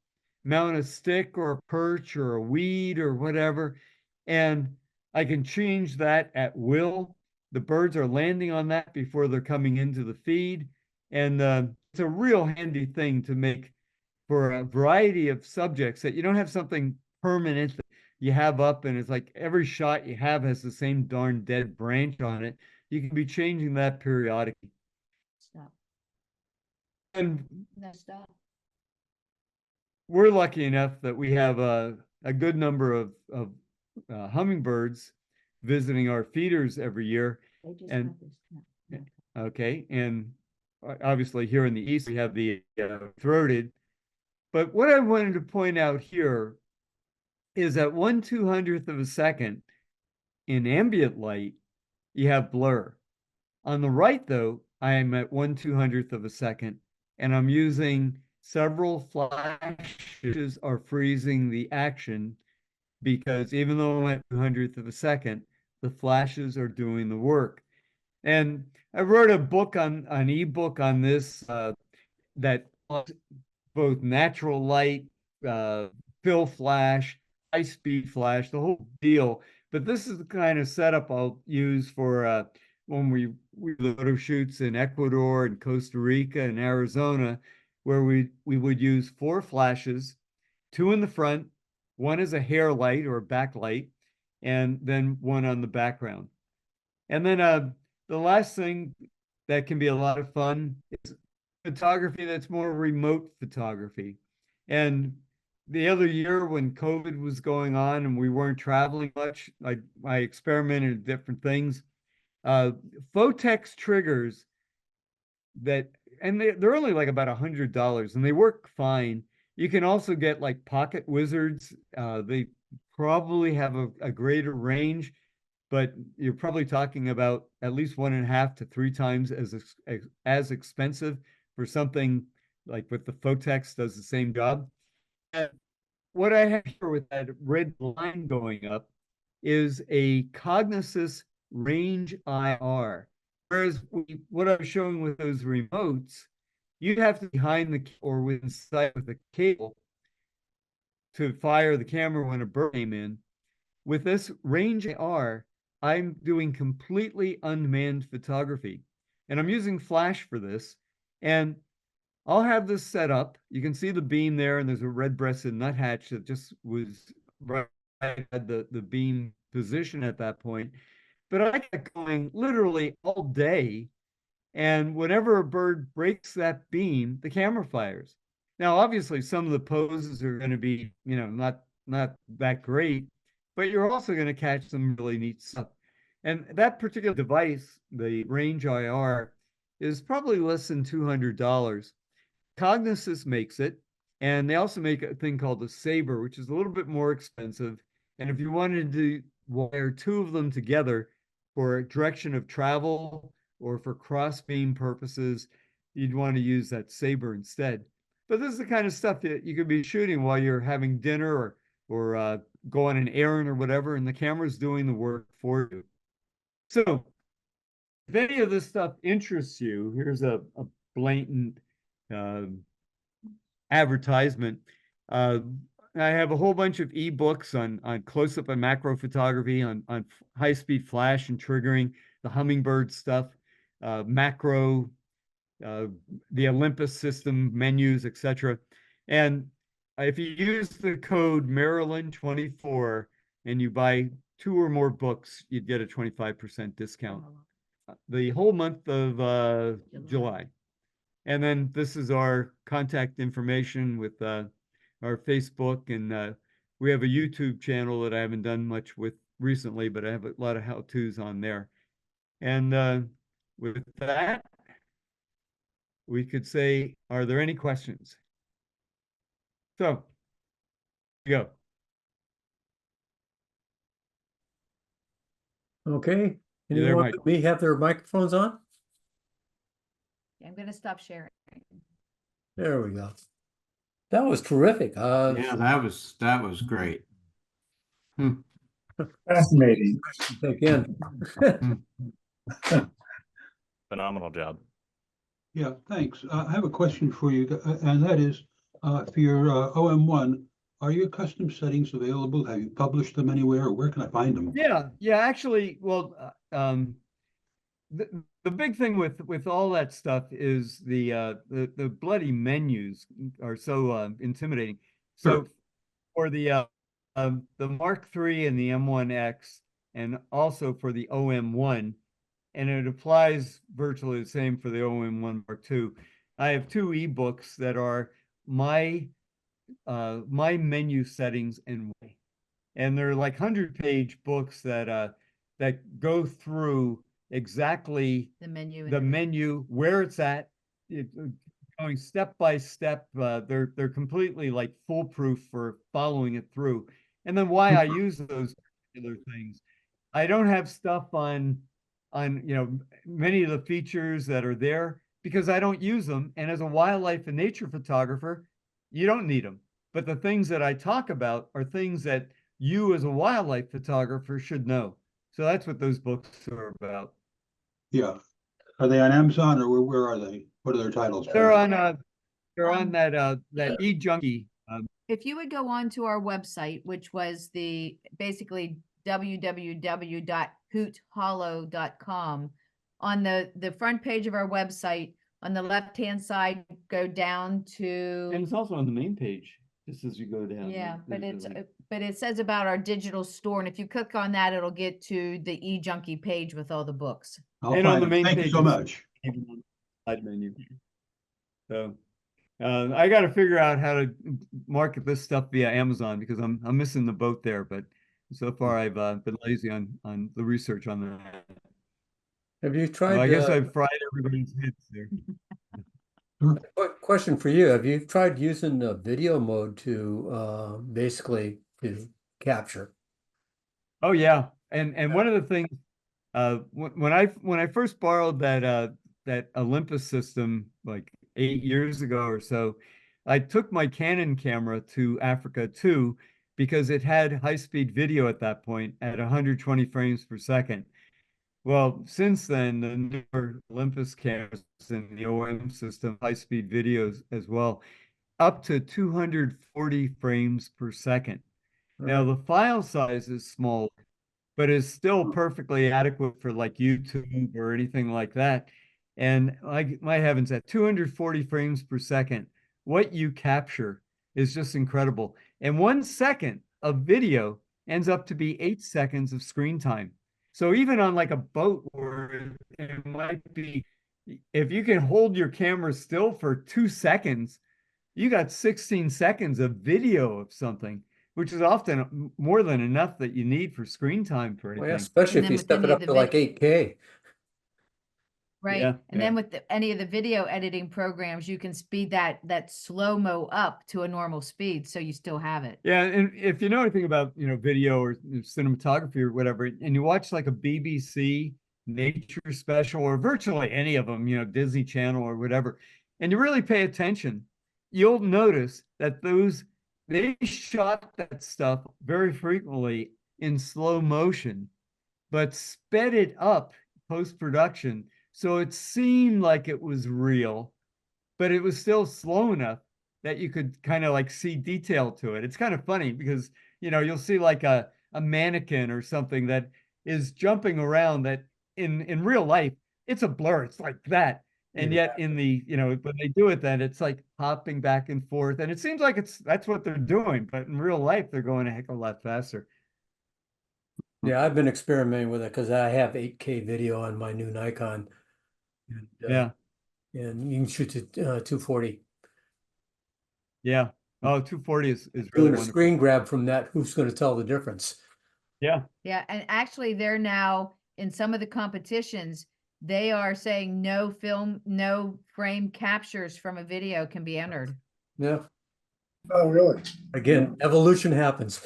mount a stick or a perch or a weed or whatever, and I can change that at will. The birds are landing on that before they're coming into the feed. And it's a real handy thing to make for a variety of subjects, that you don't have something permanent that you have up and it's like every shot you have has the same darn dead branch on it. You can be changing that periodically. Stop. And No, stop. we're lucky enough that we have a good number of hummingbirds visiting our feeders every year. They just And- got this. Okay, and obviously here in the east we have the throated. But what I wanted to point out here is at 1/200th of a second in ambient light, you have blur. On the right, though, I am at 1/200th of a second, and I'm using several flashes are freezing the action, because even though I'm at 200th of a second, the flashes are doing the work. And I wrote a book an ebook on this that both natural light, fill flash, high speed flash, the whole deal. But this is the kind of setup I'll use for when we photo shoots in Ecuador and Costa Rica and Arizona, where we would use 4 flashes, 2 in the front, 1 as a hair light or a backlight, and then 1 on the background. And then the last thing that can be a lot of fun is photography that's more remote photography. And the other year when COVID was going on and we weren't traveling much, I experimented with different things. Photex triggers that, and they're only like about $100 and they work fine. You can also get like pocket wizards. They probably have a greater range, but you're probably talking about at least 1.5 to 3 times as expensive for something like with the Photex does the same job. And what I have here with that red line going up is a Cognisys Range IR. Whereas what I was showing with those remotes, you'd have to be behind the or within sight with the cable to fire the camera when a bird came in. With this Range IR, I'm doing completely unmanned photography. And I'm using flash for this. And I'll have this set up. You can see the beam there, and there's a red-breasted nuthatch that just was right at the beam position at that point. But I got going literally all day, and whenever a bird breaks that beam, the camera fires. Now, obviously, some of the poses are going to be, not that great, but you're also going to catch some really neat stuff. And that particular device, the Range IR, is probably less than $200. Cognisys makes it, and they also make a thing called the Saber, which is a little bit more expensive. And if you wanted to wire 2 of them together for direction of travel or for cross beam purposes, you'd want to use that Saber instead. But this is the kind of stuff that you could be shooting while you're having dinner or go on an errand or whatever, and the camera's doing the work for you. So if any of this stuff interests you, here's a blatant advertisement. I have a whole bunch of ebooks on close-up and macro photography, on high-speed flash and triggering, the Hummingbird stuff, macro, the Olympus system, menus, etc. And if you use the code Maryland24 and you buy 2 or more books, you'd get a 25% discount. The whole month of July. And then this is our contact information with our Facebook, and we have a YouTube channel that I haven't done much with recently, but I have a lot of how-tos on there. And with that, we could say, are there any questions? So, go. Okay, You there, anyone Mike? that may have their microphones on? I'm going to stop sharing. There we go. That was terrific. Yeah, that was great. Fascinating. Again. Phenomenal job. Yeah, thanks. I have a question for you, and that is, for your OM1, are your custom settings available? Have you published them anywhere, or where can I find them? Yeah, actually, well, the big thing with all that stuff is the bloody menus are so intimidating. So Sure. for the Mark III and the M1X, and also for the OM1, and it applies virtually the same for the OM1 Mark II. I have 2 ebooks that are my menu settings and way, and they're like 100-page books that go through exactly The menu. the menu, where it's at, going step by step. They're completely like foolproof for following it through. And then why I use those particular things. I don't have stuff on many of the features that are there because I don't use them. And as a wildlife and nature photographer, you don't need them. But the things that I talk about are things that you as a wildlife photographer should know. So that's what those books are about. Yeah. Are they on Amazon, or where are they? What are their titles? They're on that eJunkie. If you would go on to our website, which was basically www.hoothollow.com, on the front page of our website, on the left-hand side, go down to. And it's also on the main page, just as you go down. Yeah, but There's it's a link. but it says about our digital store, and if you click on that, it'll get to the eJunkie page with all the books. I'll And on find the them. main Thank you page so is- much. even on the side menu. So I got to figure out how to market this stuff via Amazon because I'm missing the boat there. But so far I've been lazy on the research on that. Have you So tried, I guess I've fried everybody's heads there. question for you. Have you tried using the video mode to basically to capture? Oh yeah, and one of the things when I first borrowed that Olympus system like 8 years ago or so, I took my Canon camera to Africa too because it had high-speed video at that point at 120 frames per second. Well, since then, the newer Olympus cameras and the OM system, high-speed videos as well, up to 240 frames per second. Now, the file size is small, but is still perfectly adequate for like YouTube or anything like that. And like my heavens, at 240 frames per second, what you capture is just incredible. And 1 second of video ends up to be 8 seconds of screen time. So even on like a boat where it might be, if you can hold your camera still for 2 seconds, you got 16 seconds of video of something, which is often more than enough that you need for screen time for Well, yeah, anything. especially And if then you with step any it of up the to like 8K. Right. Yeah, And then with any of the video editing programs, you can speed that slow-mo up to a normal speed, so you still have it. Yeah, and if you know anything about, video or cinematography or whatever, and you watch like a BBC nature special or virtually any of them, Disney Channel or whatever, and you really pay attention, you'll notice that they shot that stuff very frequently in slow motion, but sped it up post-production. So it seemed like it was real, but it was still slow enough that you could kind of like see detail to it. It's kind of funny because, you'll see like a mannequin or something that is jumping around that in real life, it's a blur. It's like that. And yet in the, when they do it, then it's like hopping back and forth. And it seems like that's what they're doing. But in real life, they're going a heck of a lot faster. Yeah, I've been experimenting with it because I have 8K video on my new Nikon. And, Yeah. and you can shoot to 240. Yeah. Oh, 240 is really Doing a wonderful. screen grab from that, who's going to tell the difference? Yeah. Yeah, and actually they're now in some of the competitions, they are saying no frame captures from a video can be entered. Yeah, Oh, really? again, evolution happens.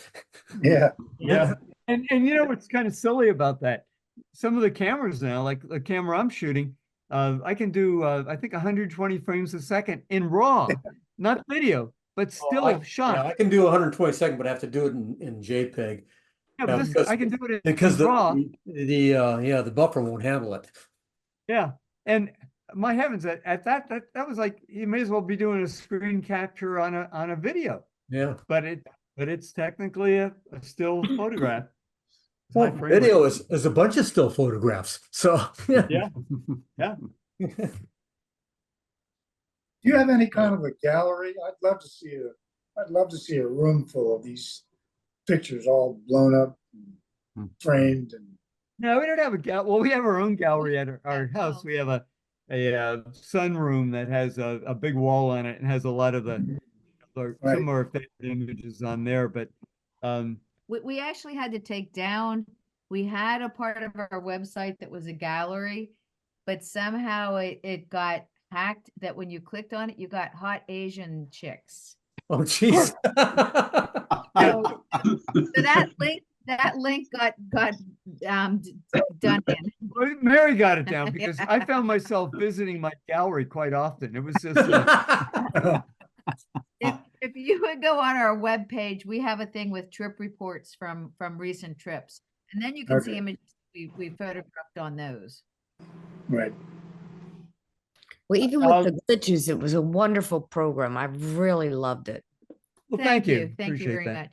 Yeah. Yeah. And what's kind of silly about that? Some of the cameras now, like the camera I'm shooting, I can do I think 120 frames a second in RAW, not video, but still shot. Yeah, I can do 122nd, but I have to do it in JPEG. Yeah, Yeah, but because- I can do it Because in RAW. the buffer won't handle it. Yeah. And my heavens, at that was like you may as well be doing a screen capture on a video. Yeah. But it's technically a still photograph. Well, High frame rate. video is a bunch of still photographs. So Yeah. Yeah. Do you have any kind of a gallery? I'd love to see a room full of these pictures all blown up, and framed, and No, we don't have a well, we have our own gallery at our house. We have a sunroom that has a big wall on it and has a lot of some of our favorite images on there. But We actually had to take down, we had a part of our website that was a gallery, but somehow it got hacked that when you clicked on it, you got hot Asian chicks. oh, jeez. So that link got done in. Mary got it down because I found myself visiting my gallery quite often. It was just If you would go on our webpage, we have a thing with trip reports from recent trips, and then you can see Okay. images we photographed on those. right. Well, even with the glitches, it was a wonderful program. I really loved it. well, thank you. Thank you Appreciate very that.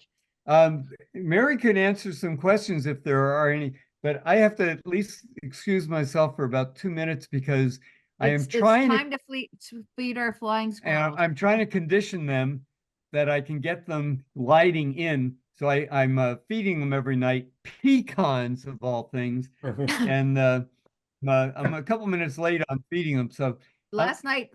much. Mary can answer some questions if there are any, but I have to at least excuse myself for about 2 minutes because I am It's trying time to feed our flying and squirrels. I'm trying to condition them that I can get them lighting in So I'm feeding them every night pecans of all things, and I'm a couple minutes late on feeding them. So Last night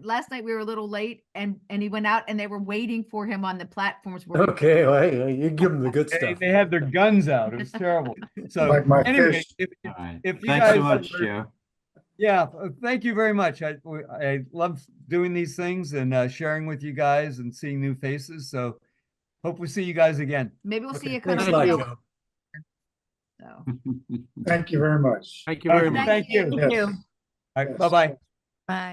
we were a little late and he went out and they were waiting for him on the platforms. Where Okay, well, hey, you give them the good they stuff. had their guns out. It was terrible. So Like my anyway, fish. All right. if you Thanks so guys much, are- Joe. yeah, thank you very much. I love doing these things and sharing with you guys and seeing new faces. So hope we see you guys again. maybe we'll see Okay, you kind thanks of a lot, video. Joe. So. Thank you very much. Thank you very Okay, much. thank you. Thank you. Yes. All right, Yes. bye-bye. Bye.